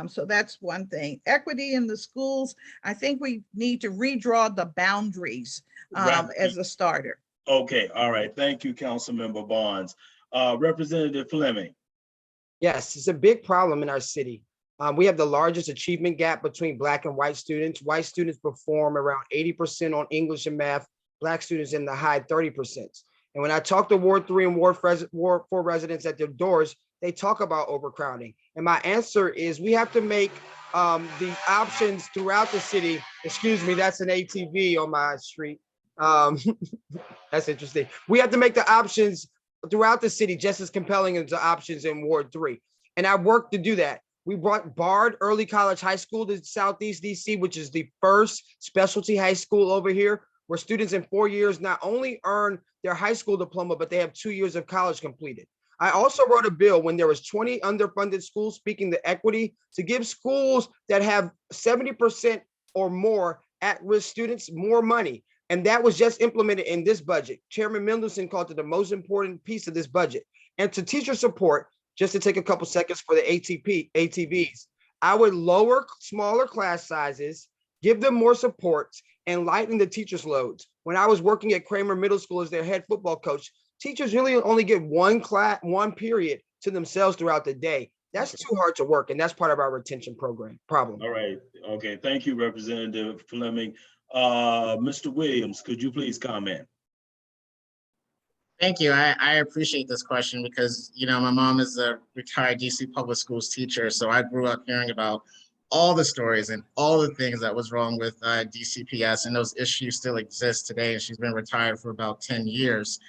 So that's one thing. Equity in the schools, I think we need to redraw the boundaries as a starter. Okay, all right. Thank you, Councilmember Bonds. Representative Fleming. Yes, it's a big problem in our city. We have the largest achievement gap between Black and white students. White students perform around 80% on English and math, Black students in the high 30%. And when I talk to Ward 3 and Ward 4 residents at their doors, they talk about overcrowding. And my answer is we have to make the options throughout the city. Excuse me, that's an ATV on my street. That's interesting. We have to make the options throughout the city just as compelling as the options in Ward 3. And I worked to do that. We brought Bard Early College High School to Southeast DC, which is the first specialty high school over here, where students in 4 years not only earn their high school diploma, but they have 2 years of college completed. I also wrote a bill when there was 20 underfunded schools, speaking to equity, to give schools that have 70% or more at-risk students more money. And that was just implemented in this budget. Chairman Mendelson called it the most important piece of this budget. And to teacher support, just to take a couple seconds for the ATVs, I would lower smaller class sizes, give them more support, and lighten the teachers' loads. When I was working at Kramer Middle School as their head football coach, teachers really only get one period to themselves throughout the day. That's too hard to work, and that's part of our retention problem. All right. Okay. Thank you, Representative Fleming. Mr. Williams, could you please comment? Thank you. I appreciate this question because, you know, my mom is a retired DC public schools teacher. So I grew up hearing about all the stories and all the things that was wrong with DCPS, and those issues still exist today. And she's been retired for about 10 years.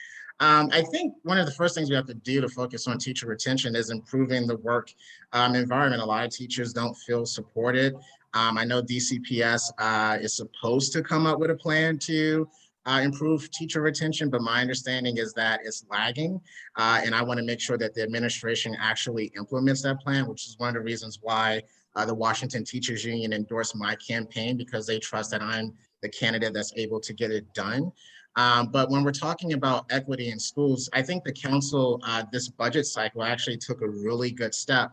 I think one of the first things we have to do to focus on teacher retention is improving the work environment. A lot of teachers don't feel supported. I know DCPS is supposed to come up with a plan to improve teacher retention, but my understanding is that it's lagging. And I want to make sure that the administration actually implements that plan, which is one of the reasons why the Washington Teachers Union endorsed my campaign, because they trust that I'm the candidate that's able to get it done. But when we're talking about equity in schools, I think the council this budget cycle actually took a really good step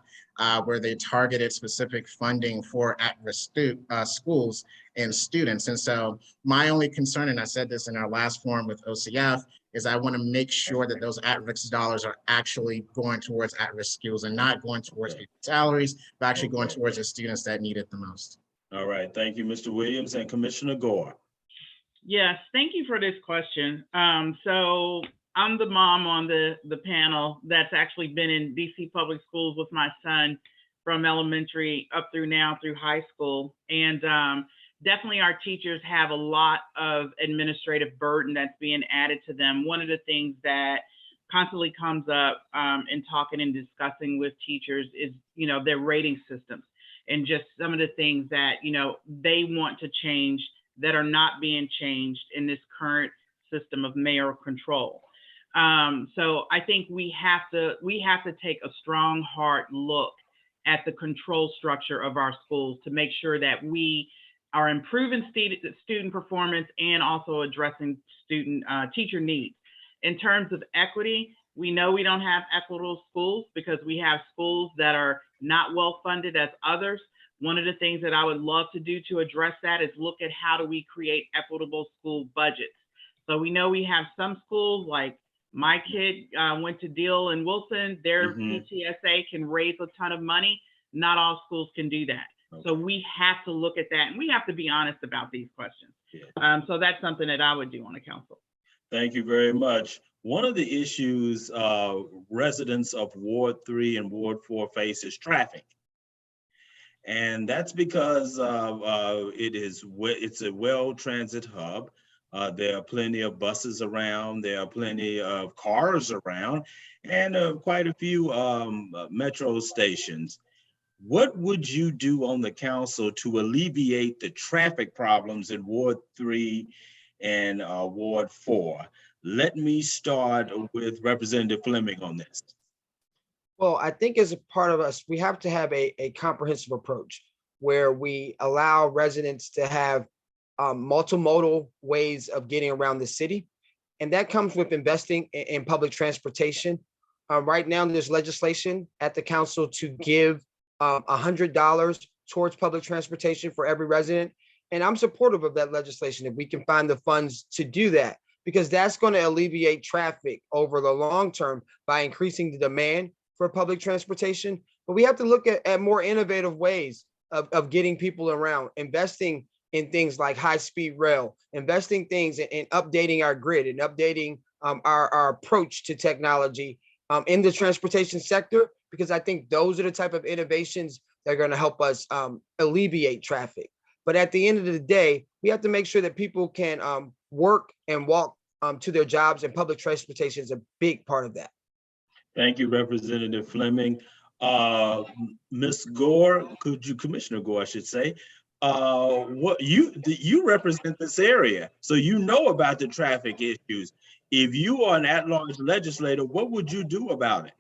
where they targeted specific funding for at-risk schools and students. And so my only concern, and I said this in our last forum with OCF, is I want to make sure that those at-risk dollars are actually going towards at-risk schools and not going towards salaries, but actually going towards the students that need it the most. All right. Thank you, Mr. Williams. And Commissioner Gore. Yes, thank you for this question. So I'm the mom on the panel that's actually been in DC public schools with my son from elementary up through now through high school. And definitely our teachers have a lot of administrative burden that's being added to them. One of the things that constantly comes up in talking and discussing with teachers is, their rating systems and just some of the things that, they want to change that are not being changed in this current system of mayoral control. So I think we have to take a strong, hard look at the control structure of our schools to make sure that we are improving student performance and also addressing teacher needs. In terms of equity, we know we don't have equitable schools because we have schools that are not well funded as others. One of the things that I would love to do to address that is look at how do we create equitable school budgets. So we know we have some schools, like my kid went to Deal and Wilson, their PTSA can raise a ton of money. Not all schools can do that. Okay. So we have to look at that and we have to be honest about these questions. Yeah. So that's something that I would do on the council. Thank you very much. One of the issues residents of Ward 3 and Ward 4 face is traffic. And that's because it's a well-transit hub. There are plenty of buses around, there are plenty of cars around, and quite a few metro stations. What would you do on the council to alleviate the traffic problems in Ward 3 and Ward 4? Let me start with Representative Fleming on this. Well, I think as a part of us, we have to have a comprehensive approach where we allow residents to have multimodal ways of getting around the city. And that comes with investing in public transportation. Right now, there's legislation at the council to give $100 towards public transportation for every resident. And I'm supportive of that legislation if we can find the funds to do that, because that's going to alleviate traffic over the long term by increasing the demand for public transportation. But we have to look at more innovative ways of getting people around, investing in things like high-speed rail, investing things in updating our grid and updating our approach to technology in the transportation sector, because I think those are the type of innovations that are going to help us alleviate traffic. But at the end of the day, we have to make sure that people can work and walk to their jobs, and public transportation is a big part of that. Thank you, Representative Fleming. Ms. Gore, Commissioner Gore, I should say, what you represent this area, so you know about the traffic issues. If you are an at-large legislator, what would you do about it?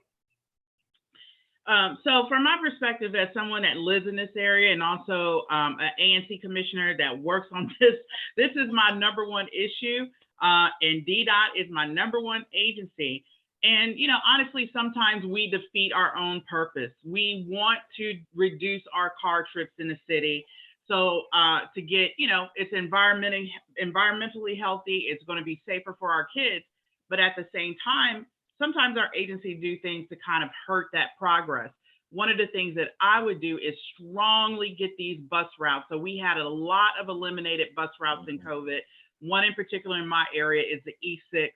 So from my perspective, as someone that lives in this area and also an ANC commissioner that works on this is my number one issue. And DDOT is my number one agency. And, honestly, sometimes we defeat our own purpose. We want to reduce our car trips in the city. So to get, it's environmentally healthy, it's going to be safer for our kids. But at the same time, sometimes our agencies do things to kind of hurt that progress. One of the things that I would do is strongly get these bus routes. So we had a lot of eliminated bus routes in COVID. One in particular in my area is the E6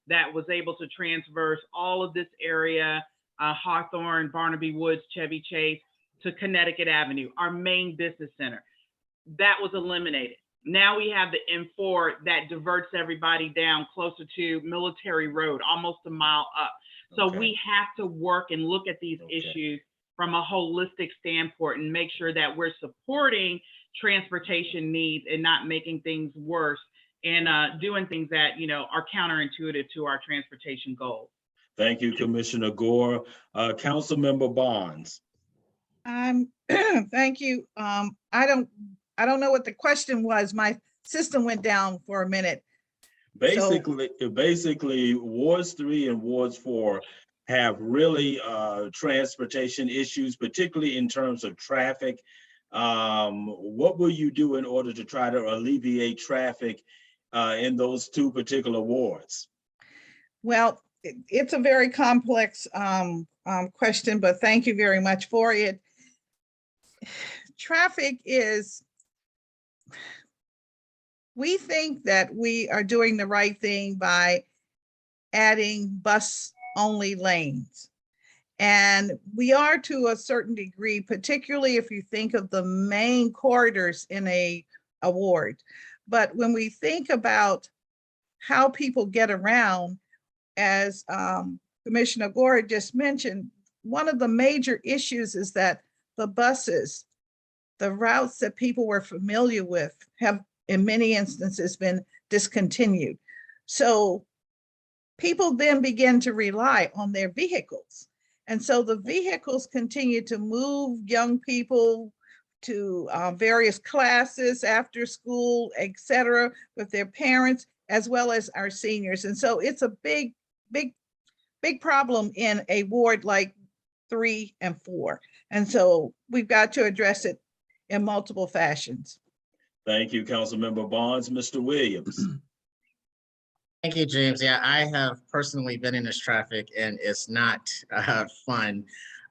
that was able to transverse all of this area, Hawthorne, Barnaby Woods, Chevy Chase, to Connecticut Avenue, our main business center. That was eliminated. Now we have the M4 that diverts everybody down closer to Military Road, almost a mile up. So we have to work and look at these issues from a holistic standpoint and make sure that we're supporting transportation needs and not making things worse and doing things that, are counterintuitive to our transportation goals. Thank you, Commissioner Gore. Councilmember Bonds. Thank you. I don't know what the question was. My system went down for a minute. Basically, Wards 3 and Wards 4 have really transportation issues, particularly in terms of traffic. What will you do in order to try to alleviate traffic in those two particular wards? Well, it's a very complex question, but thank you very much for it. Traffic is we think that we are doing the right thing by adding bus-only lanes. And we are to a certain degree, particularly if you think of the main corridors in a ward. But when we think about how people get around, as Commissioner Gore just mentioned, one of the major issues is that the buses, the routes that people were familiar with, have in many instances been discontinued. So people then begin to rely on their vehicles. And so the vehicles continue to move young people to various classes, after school, et cetera, with their parents, as well as our seniors. And so it's a big problem in a ward like 3 and 4. And so we've got to address it in multiple fashions. Thank you, Councilmember Bonds. Mr. Williams. Thank you, James. Yeah, I have personally been in this traffic and it's not fun.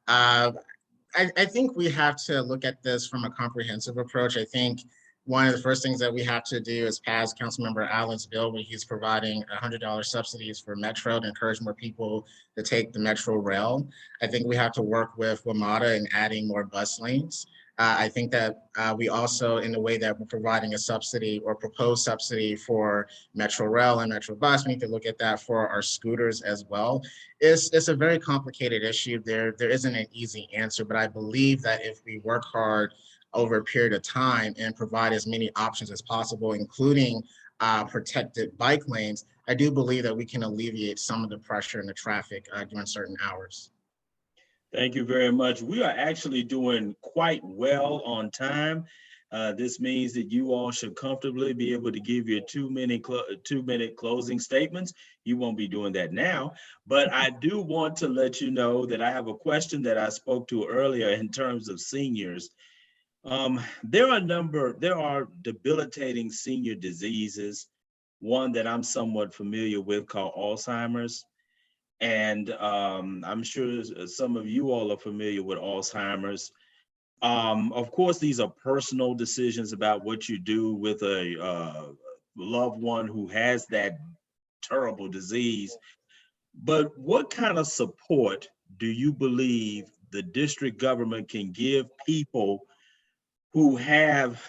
I think we have to look at this from a comprehensive approach. I think one of the first things that we have to do is pass Councilmember Allen's bill where he's providing $100 subsidies for Metro to encourage more people to take the Metro rail. I think we have to work with WMATA in adding more bus lanes. I think that we also, in the way that we're providing a subsidy or proposed subsidy for Metro Rail and Metro Bus, we need to look at that for our scooters as well. It's a very complicated issue. There isn't an easy answer, but I believe that if we work hard over a period of time and provide as many options as possible, including protected bike lanes, I do believe that we can alleviate some of the pressure in the traffic during certain hours. Thank you very much. We are actually doing quite well on time. This means that you all should comfortably be able to give your 2-minute closing statements. You won't be doing that now, but I do want to let you know that I have a question that I spoke to earlier in terms of seniors. There are debilitating senior diseases. One that I'm somewhat familiar with called Alzheimer's. And I'm sure some of you all are familiar with Alzheimer's. Of course, these are personal decisions about what you do with a loved one who has that terrible disease. But what kind of support do you believe the district government can give people who have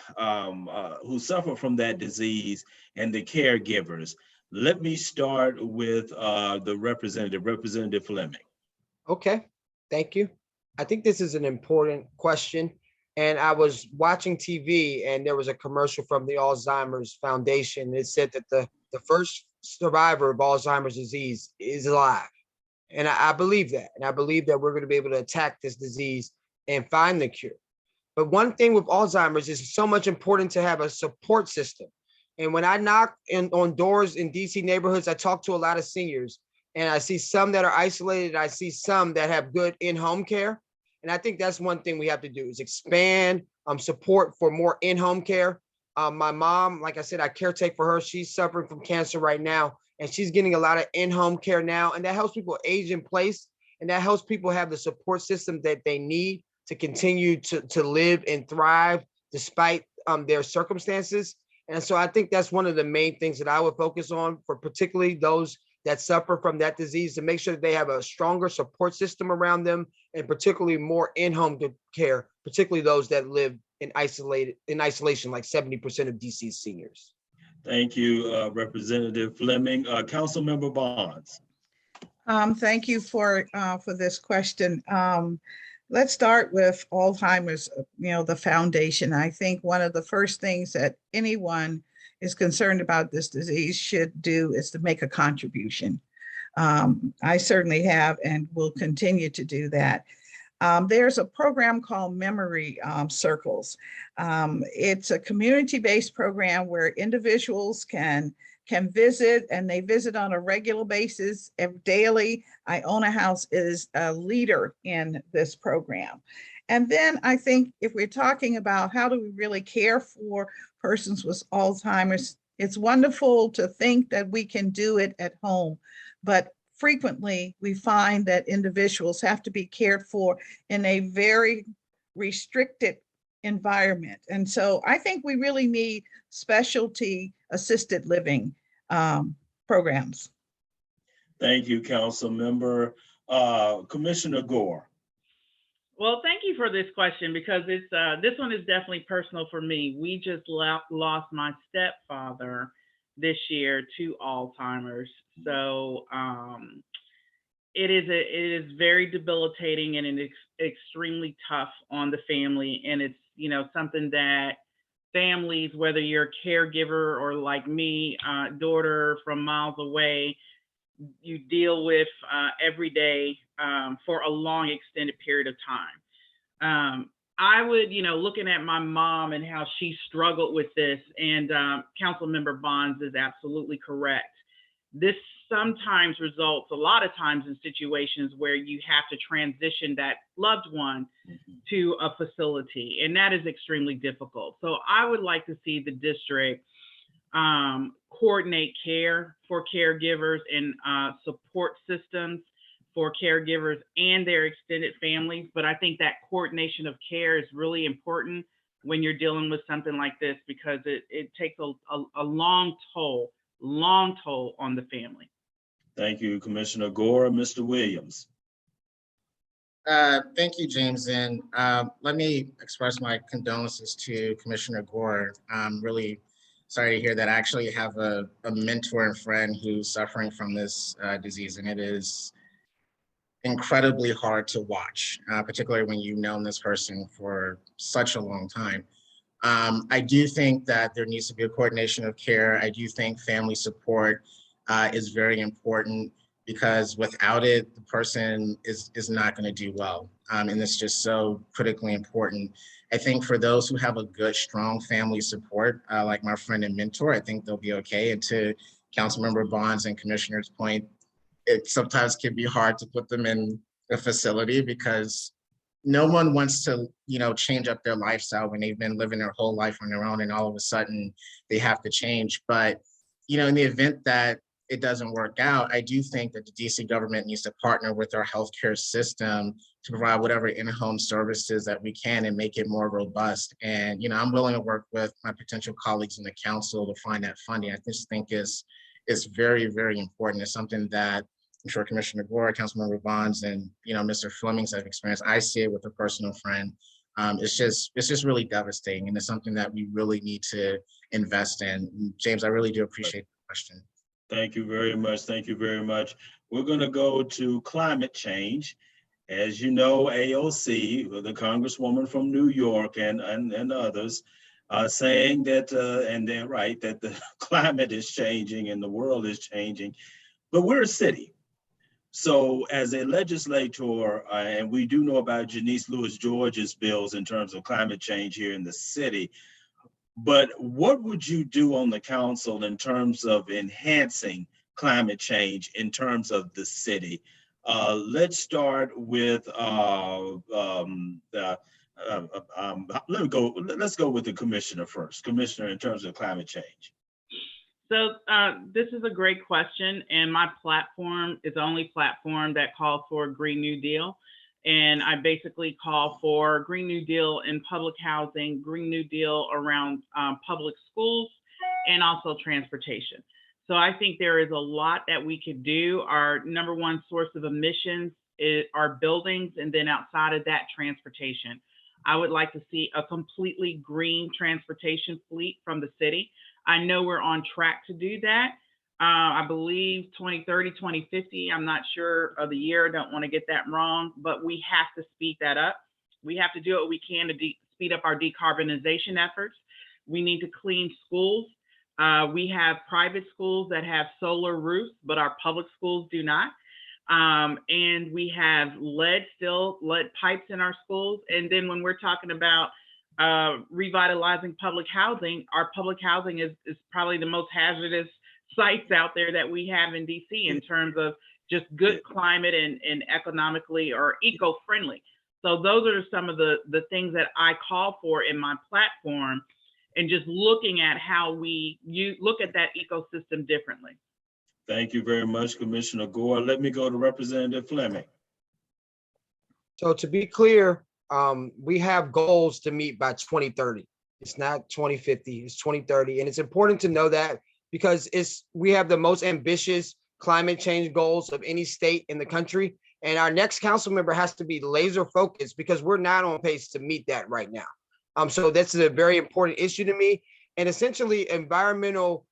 who suffer from that disease and the caregivers? Let me start with the Representative Fleming. Okay, thank you. I think this is an important question. And I was watching TV and there was a commercial from the Alzheimer's Foundation. It said that the first survivor of Alzheimer's disease is alive. And I believe that. And I believe that we're going to be able to attack this disease and find the cure. But one thing with Alzheimer's is so much important to have a support system. And when I knock on doors in DC neighborhoods, I talk to a lot of seniors and I see some that are isolated. I see some that have good in-home care. And I think that's one thing we have to do is expand support for more in-home care. My mom, like I said, I caretake for her. She's suffering from cancer right now, and she's getting a lot of in-home care now. And that helps people age in place. And that helps people have the support system that they need to continue to live and thrive despite their circumstances. And so I think that's one of the main things that I would focus on for particularly those that suffer from that disease, to make sure that they have a stronger support system around them, and particularly more in-home care, particularly those that live in isolation, like 70% of DC seniors. Thank you, Representative Fleming. Councilmember Bonds. Thank you for this question. Let's start with Alzheimer's, the foundation. I think one of the first things that anyone is concerned about this disease should do is to make a contribution. I certainly have and will continue to do that. There's a program called Memory Circles. It's a community-based program where individuals can visit, and they visit on a regular basis daily. I Own a House is a leader in this program. And then I think if we're talking about how do we really care for persons with Alzheimer's, it's wonderful to think that we can do it at home, but frequently we find that individuals have to be cared for in a very restricted environment. And so I think we really need specialty assisted living programs. Thank you, Council Member. Commissioner Gore. Well, thank you for this question because it's this one is definitely personal for me. We just lost my stepfather this year to Alzheimer's, so it is very debilitating and it's extremely tough on the family, and it's something that families, whether you're a caregiver or like me, daughter from miles away, you deal with every day for a long extended period of time. I would, looking at my mom and how she struggled with this, and Councilmember Bonds is absolutely correct. This sometimes results, a lot of times, in situations where you have to transition that loved one to a facility, and that is extremely difficult. So I would like to see the district coordinate care for caregivers and support systems for caregivers and their extended families. But I think that coordination of care is really important when you're dealing with something like this, because it takes a long toll on the family. Thank you, Commissioner Gore. Mr. Williams. Thank you, James. And let me express my condolences to Commissioner Gore. I'm really sorry to hear that. I actually have a mentor and friend who's suffering from this disease, and it is incredibly hard to watch, particularly when you've known this person for such a long time. I do think that there needs to be a coordination of care. I do think family support is very important, because without it, the person is not going to do well. And it's just so critically important. I think for those who have a good, strong family support, like my friend and mentor, I think they'll be okay. And to Councilmember Bonds and Commissioner's point, it sometimes can be hard to put them in a facility, because no one wants to, change up their lifestyle when they've been living their whole life on their own, and all of a sudden they have to change. But, in the event that it doesn't work out, I do think that the DC government needs to partner with our healthcare system to provide whatever in-home services that we can and make it more robust. And, I'm willing to work with my potential colleagues in the council to find that funding. I just think it's very, very important. It's something that I'm sure Commissioner Gore, Councilmember Bonds, and Mr. Flemings have experienced. I see it with a personal friend. It's just really devastating, and it's something that we really need to invest in. James, I really do appreciate the question. Thank you very much. Thank you very much. We're going to go to climate change. As you know, AOC, the Congresswoman from New York, and others, saying that, and they're right, that the climate is changing and the world is changing, but we're a city. So as a legislator, and we do know about Janice Lewis George's bills in terms of climate change here in the city, but what would you do on the council in terms of enhancing climate change in terms of the city? Let's start with, let's go with the commissioner first. Commissioner, in terms of climate change. So this is a great question, and my platform is the only platform that calls for a Green New Deal. And I basically call for Green New Deal in public housing, Green New Deal around public schools, and also transportation. So I think there is a lot that we could do. Our number one source of emissions are buildings, and then outside of that, transportation. I would like to see a completely green transportation fleet from the city. I know we're on track to do that. I believe 2030, 2050, I'm not sure of the year, I don't want to get that wrong, but we have to speed that up. We have to do what we can to speed up our decarbonization efforts. We need to clean schools. We have private schools that have solar roofs, but our public schools do not. And we have lead pipes in our schools. And then when we're talking about revitalizing public housing, our public housing is probably the most hazardous sites out there that we have in DC in terms of just good climate and economically or eco-friendly. So those are some of the things that I call for in my platform, and just looking at how you look at that ecosystem differently. Thank you very much, Commissioner Gore. Let me go to Representative Fleming. So to be clear, we have goals to meet by 2030. It's not 2050, it's 2030. And it's important to know that because we have the most ambitious climate change goals of any state in the country. And our next council member has to be laser focused because we're not on pace to meet that right now. So this is a very important issue to me. And essentially environmental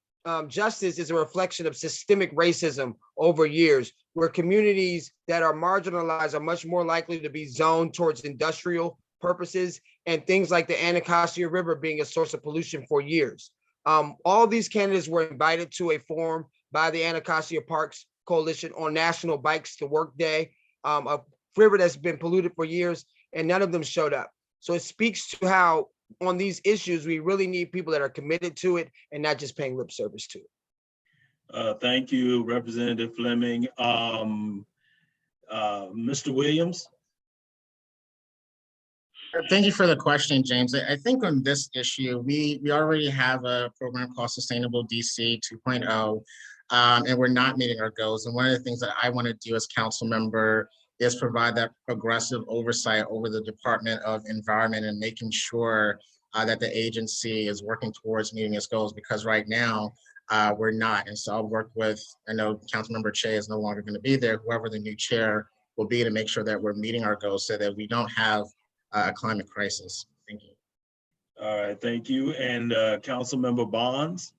justice is a reflection of systemic racism over years, where communities that are marginalized are much more likely to be zoned towards industrial purposes and things like the Anacostia River being a source of pollution for years. All these candidates were invited to a forum by the Anacostia Parks Coalition on National Bikes to Work Day, a river that's been polluted for years, and none of them showed up. So it speaks to how on these issues, we really need people that are committed to it and not just paying lip service to it. Thank you, Representative Fleming. Mr. Williams? Thank you for the question, James. I think on this issue, we already have a program called Sustainable DC 2.0, and we're not meeting our goals. And one of the things that I want to do as council member is provide that progressive oversight over the Department of Environment and making sure that the agency is working towards meeting its goals, because right now we're not. And so I'll work with, I know Councilmember Che is no longer going to be there, whoever the new chair will be, to make sure that we're meeting our goals so that we don't have a climate crisis. Thank you. All right, thank you. And Councilmember Bonds?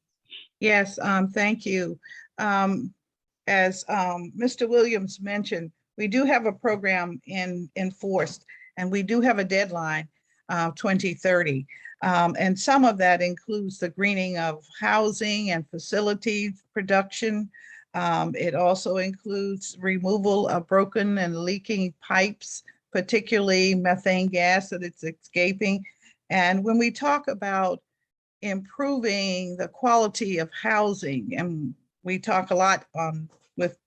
Yes, thank you. As Mr. Williams mentioned, we do have a program enforced, and we do have a deadline, 2030. And some of that includes the greening of housing and facility production. It also includes removal of broken and leaking pipes, particularly methane gas that it's escaping. And when we talk about improving the quality of housing, and we talk a lot with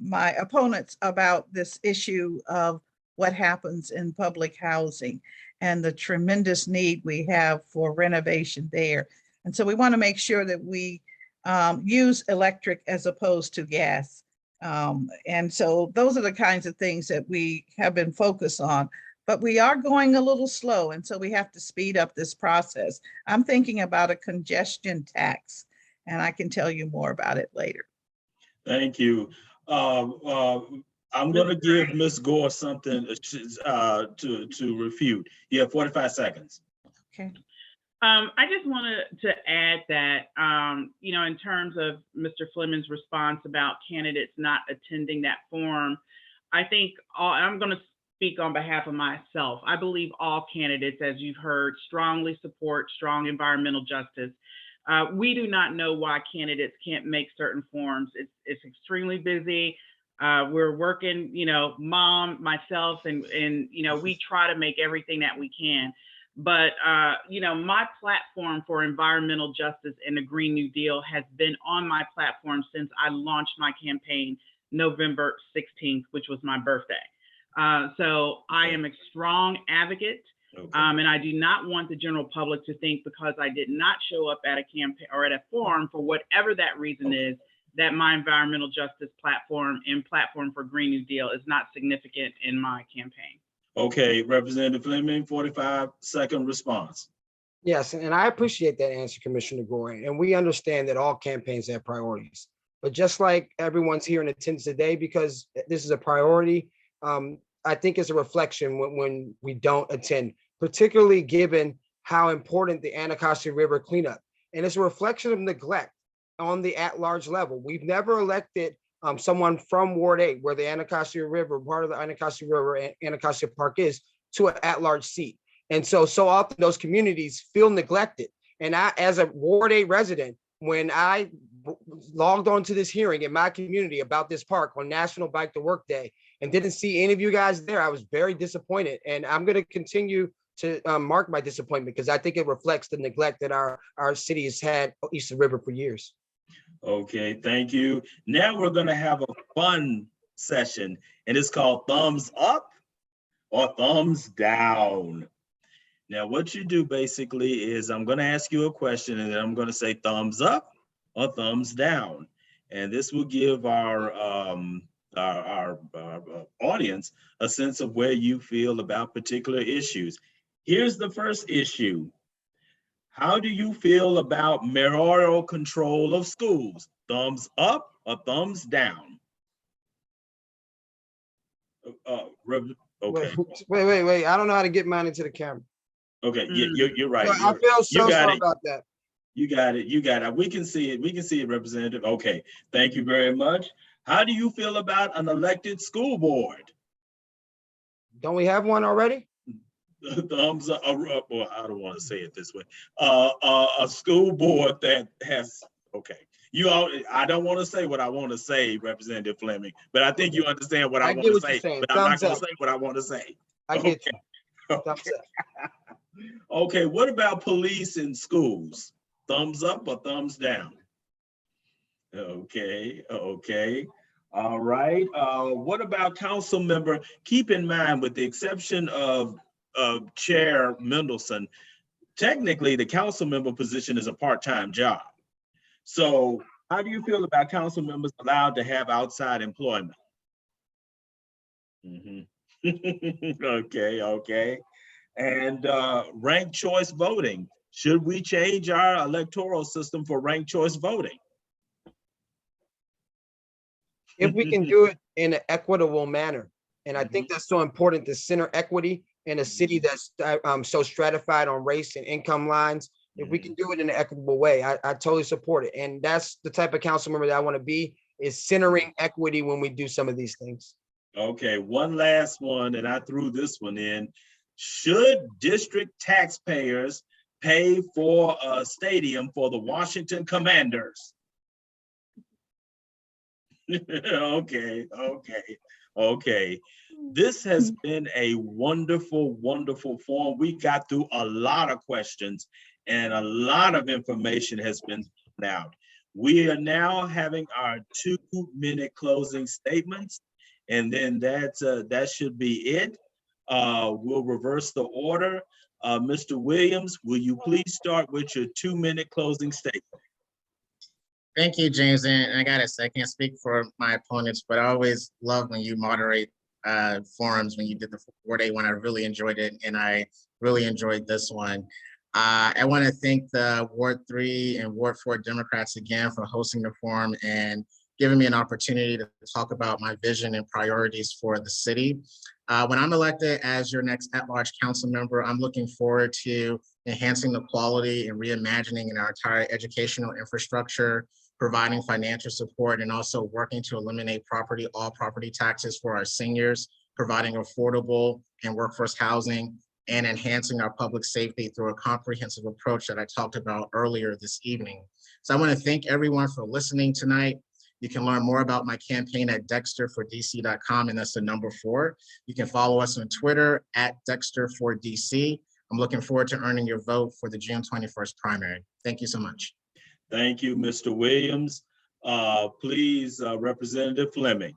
my opponents about this issue of what happens in public housing and the tremendous need we have for renovation there. And so we want to make sure that we use electric as opposed to gas. And so those are the kinds of things that we have been focused on, but we are going a little slow. And so we have to speed up this process. I'm thinking about a congestion tax, and I can tell you more about it later. Thank you. I'm going to give Ms. Gore something to refute. You have 45 seconds. Okay. I just wanted to add that, in terms of Mr. Fleming's response about candidates not attending that forum, I think I'm going to speak on behalf of myself. I believe all candidates, as you've heard, strongly support strong environmental justice. We do not know why candidates can't make certain forums. It's extremely busy. We're working, mom, myself, and we try to make everything that we can. But, my platform for environmental justice and the Green New Deal has been on my platform since I launched my campaign November 16th, which was my birthday. So I am a strong advocate. Okay. And I do not want the general public to think because I did not show up at a campaign or at a forum for whatever that reason is, that my environmental justice platform and platform for Green New Deal is not significant in my campaign. Okay, Representative Fleming, 45-second response. Yes, and I appreciate that answer, Commissioner Gore. And we understand that all campaigns have priorities. But just like everyone's here in attendance today, because this is a priority, I think it's a reflection when we don't attend, particularly given how important the Anacostia River cleanup. And it's a reflection of neglect on the at-large level. We've never elected someone from Ward 8, where the Anacostia River, part of the Anacostia River and Anacostia Park is, to an at-large seat. And so often those communities feel neglected. And I, as a Ward 8 resident, when I logged on to this hearing in my community about this park on National Bike to Work Day and didn't see any of you guys there, I was very disappointed. And I'm going to continue to mark my disappointment because I think it reflects the neglect that our city has had east of the river for years. Okay, thank you. Now we're going to have a fun session, and it's called Thumbs Up or Thumbs Down. Now, what you do basically is I'm going to ask you a question, and then I'm going to say thumbs up or thumbs down. And this will give our our audience a sense of where you feel about particular issues. Here's the first issue. How do you feel about mayoral control of schools? Thumbs up or thumbs down? Okay, Wait. I don't know how to get mine into the camera. okay, you're right. I feel so you got sorry it. about that. You got it. We can see it, Representative. Okay, thank you very much. How do you feel about an elected school board? Don't we have one already? Thumbs up, well, I don't want to say it this way. A school board that has, okay. I don't want to say what I want to say, Representative Fleming, but I think you understand what I want to say, but I'm not going to say what I want to say. I get you. Thumbs up. Okay, what about police in schools? Thumbs up or thumbs down? Okay. All right. What about council member? Keep in mind, with the exception of Chair Mendelson, technically the council member position is a part-time job. So how do you feel about council members allowed to have outside employment? Okay. And ranked choice voting. Should we change our electoral system for ranked choice voting? If we can do it in an equitable manner. And I think that's so important to center equity in a city that's so stratified on race and income lines. If we can do it in an equitable way, I totally support it. And that's the type of council member that I want to be, is centering equity when we do some of these things. Okay, one last one, and I threw this one in. Should district taxpayers pay for a stadium for the Washington Commanders? Okay. This has been a wonderful forum. We got through a lot of questions and a lot of information has been put out. We are now having our 2-minute closing statements, and then that should be it. We'll reverse the order. Mr. Williams, will you please start with your 2-minute closing statement? Thank you, James. And I gotta say, I can't speak for my opponents, but I always love when you moderate forums. When you did the 4-day one, I really enjoyed it, and I really enjoyed this one. I want to thank the Ward 3 and Ward 4 Democrats again for hosting the forum and giving me an opportunity to talk about my vision and priorities for the city. When I'm elected as your next at-large council member, I'm looking forward to enhancing the quality and reimagining in our entire educational infrastructure, providing financial support, and also working to eliminate all property taxes for our seniors, providing affordable and workforce housing, and enhancing our public safety through a comprehensive approach that I talked about earlier this evening. So I want to thank everyone for listening tonight. You can learn more about my campaign at dexterfordc.com, and that's the number 4. You can follow us on Twitter at Dexter4DC. I'm looking forward to earning your vote for the June 21st primary. Thank you so much. Thank you, Mr. Williams. Please, Representative Fleming.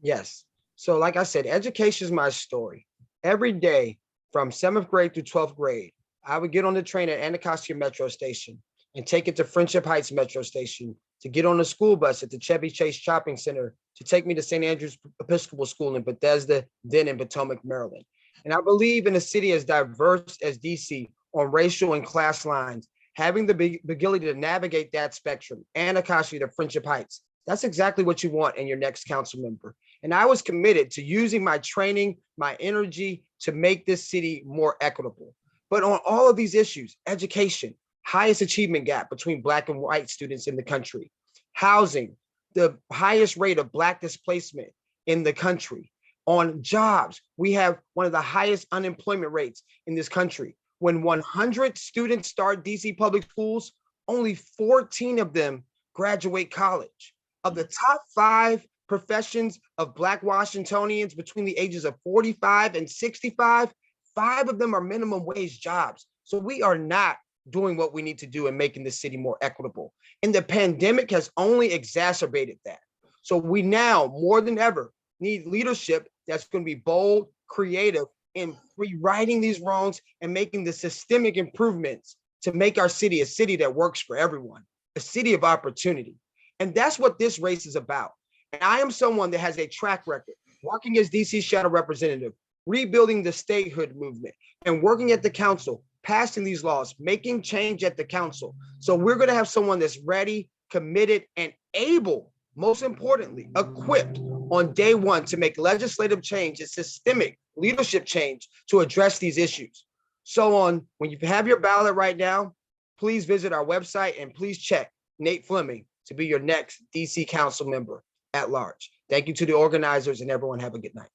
Yes. So like I said, education is my story. Every day from 7th grade through 12th grade, I would get on the train at Anacostia Metro Station and take it to Friendship Heights Metro Station, to get on the school bus at the Chevy Chase Shopping Center, to take me to St. Andrew's Episcopal School in Bethesda, then in Potomac, Maryland. And I believe in a city as diverse as DC on racial and class lines, having the ability to navigate that spectrum, Anacostia to Friendship Heights. That's exactly what you want in your next council member. And I was committed to using my training, my energy to make this city more equitable. But on all of these issues, education, highest achievement gap between Black and white students in the country, housing, the highest rate of Black displacement in the country. On jobs, we have one of the highest unemployment rates in this country. When 100 students start DC public schools, only 14 of them graduate college. Of the top 5 professions of Black Washingtonians between the ages of 45 and 65, 5 of them are minimum wage jobs. So we are not doing what we need to do in making the city more equitable. And the pandemic has only exacerbated that. So we now, more than ever, need leadership that's going to be bold, creative, in rewriting these wrongs and making the systemic improvements to make our city a city that works for everyone, a city of opportunity. And that's what this race is about. And I am someone that has a track record working as DC shadow representative, rebuilding the statehood movement, and working at the council, passing these laws, making change at the council. So we're going to have someone that's ready, committed, and able, most importantly, equipped on day one to make legislative change and systemic leadership change to address these issues. So when you have your ballot right now, please visit our website and please check Nate Fleming to be your next DC council member at large. Thank you to the organizers, and everyone have a good night.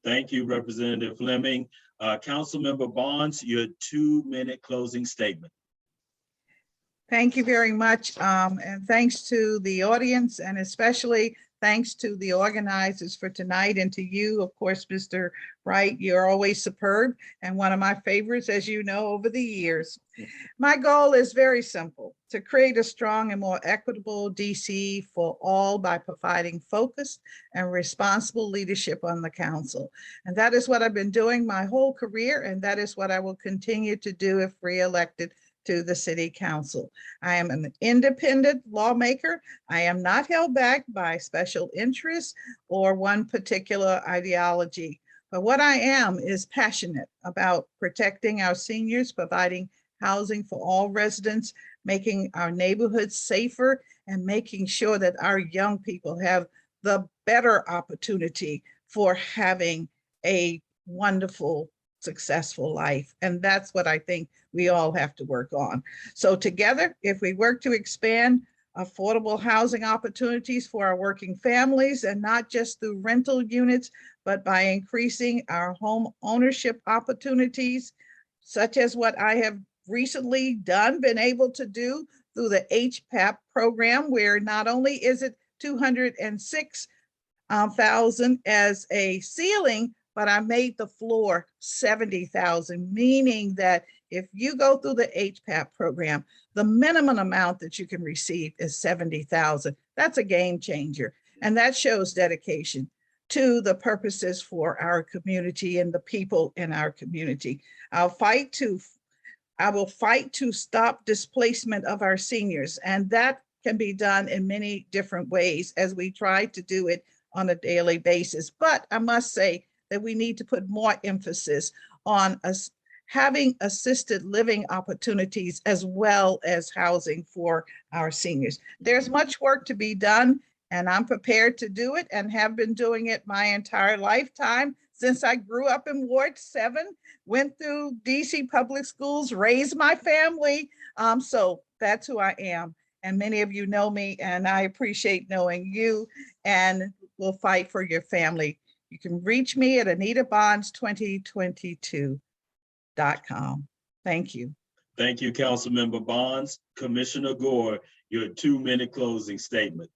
Thank you, Representative Fleming. Councilmember Bonds, your 2-minute closing statement. Thank you very much. And thanks to the audience, and especially thanks to the organizers for tonight, and to you, of course, Mr. Wright. You're always superb and one of my favorites, as you know, over the years. My goal is very simple: to create a strong and more equitable DC for all by providing focused and responsible leadership on the council. And that is what I've been doing my whole career, and that is what I will continue to do if re-elected to the city council. I am an independent lawmaker. I am not held back by special interests or one particular ideology. But what I am is passionate about protecting our seniors, providing housing for all residents, making our neighborhoods safer, and making sure that our young people have the better opportunity for having a wonderful, successful life. And that's what I think we all have to work on. So together, if we work to expand affordable housing opportunities for our working families, and not just through rental units, but by increasing our home ownership opportunities, such as what I have recently been able to do through the HPAP program, where not only is it $206,000 as a ceiling, but I made the floor $70,000, meaning that if you go through the HPAP program, the minimum amount that you can receive is $70,000. That's a game changer. And that shows dedication to the purposes for our community and the people in our community. I will fight to stop displacement of our seniors. And that can be done in many different ways, as we try to do it on a daily basis. But I must say that we need to put more emphasis on us having assisted living opportunities as well as housing for our seniors. There's much work to be done, and I'm prepared to do it and have been doing it my entire lifetime since I grew up in Ward 7, went through DC public schools, raised my family. So that's who I am. And many of you know me, and I appreciate knowing you, and will fight for your family. You can reach me at AnitaBonds2022.com. Thank you. Thank you, Councilmember Bonds. Commissioner Gore, your 2-minute closing statement.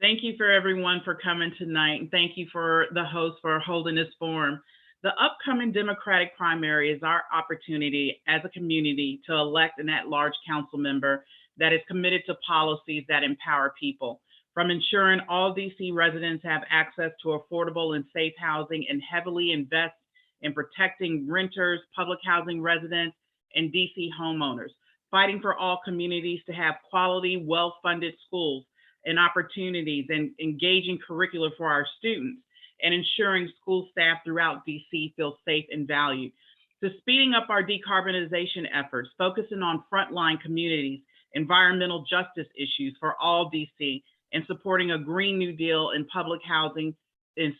Thank you for everyone for coming tonight, and thank you for the host for holding this forum. The upcoming Democratic primary is our opportunity as a community to elect an at-large council member that is committed to policies that empower people, from ensuring all DC residents have access to affordable and safe housing, and heavily invest in protecting renters, public housing residents, and DC homeowners, fighting for all communities to have quality, well-funded schools and opportunities, and engaging curricula for our students, and ensuring school staff throughout DC feel safe and valued. To speeding up our decarbonization efforts, focusing on frontline communities, environmental justice issues for all DC, and supporting a Green New Deal in public housing, in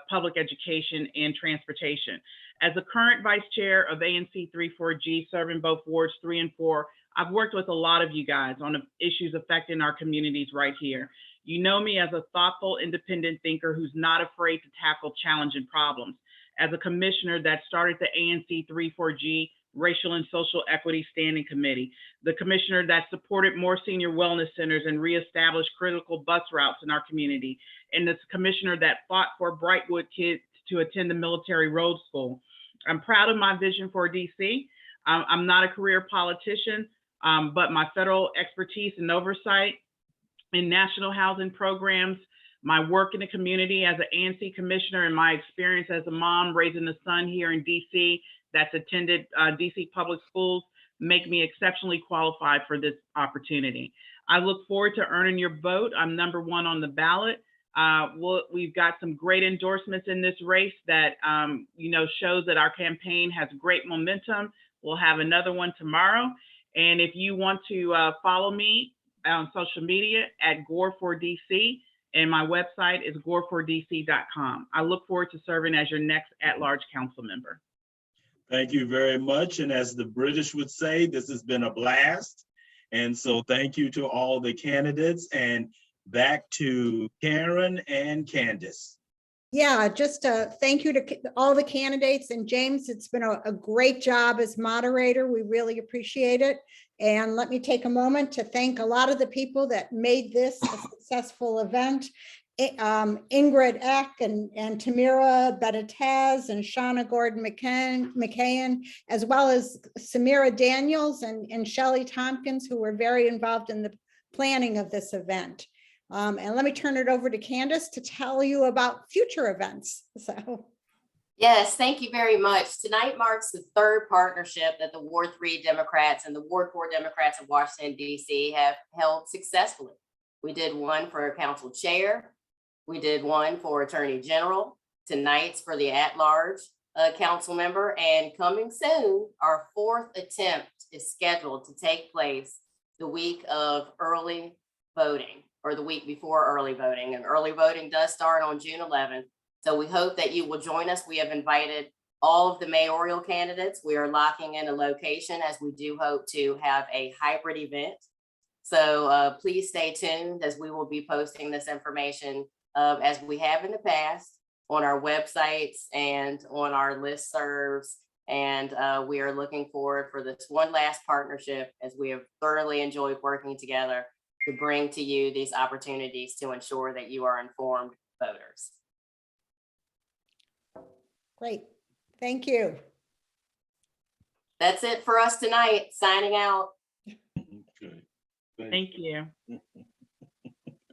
public education, and transportation. As the current vice chair of ANC 34G, serving both wards 3 and 4, I've worked with a lot of you guys on issues affecting our communities right here. You know me as a thoughtful, independent thinker who's not afraid to tackle challenging problems. As a commissioner that started the ANC 34G Racial and Social Equity Standing Committee, the commissioner that supported more senior wellness centers and reestablished critical bus routes in our community, and the commissioner that fought for Brightwood kids to attend the military road school. I'm proud of my vision for DC. I'm not a career politician, but my federal expertise and oversight in national housing programs, my work in the community as an ANC commissioner, and my experience as a mom raising a son here in DC that's attended DC public schools make me exceptionally qualified for this opportunity. I look forward to earning your vote. I'm #1 on the ballot. We've got some great endorsements in this race that, shows that our campaign has great momentum. We'll have another one tomorrow. And if you want to follow me on social media at Gore4DC, and my website is gore4dc.com. I look forward to serving as your next at-large council member. Thank you very much. And as the British would say, this has been a blast. And so thank you to all the candidates, and back to Karen and Candace. Yeah, just thank you to all the candidates, and James, it's been a great job as moderator. We really appreciate it. And let me take a moment to thank a lot of the people that made this a successful event. Ingrid Eck and Tamira Betataz and Shauna Gordon McCain, as well as Samira Daniels and Shelley Tompkins, who were very involved in the planning of this event. And let me turn it over to Candace to tell you about future events. So. Yes, thank you very much. Tonight marks the third partnership that the Ward 3 Democrats and the Ward 4 Democrats of Washington, D.C. have held successfully. We did one for council chair. We did one for attorney general. Tonight's for the at-large council member. And coming soon, our fourth attempt is scheduled to take place the week of early voting, or the week before early voting. And early voting does start on June 11th. So we hope that you will join us. We have invited all of the mayoral candidates. We are locking in a location, as we do hope to have a hybrid event. So please stay tuned, as we will be posting this information as we have in the past on our websites and on our listservs. And we are looking forward for this one last partnership, as we have thoroughly enjoyed working together to bring to you these opportunities to ensure that you are informed voters. Great. Thank you. That's it for us tonight. Signing out. Okay. Thank you.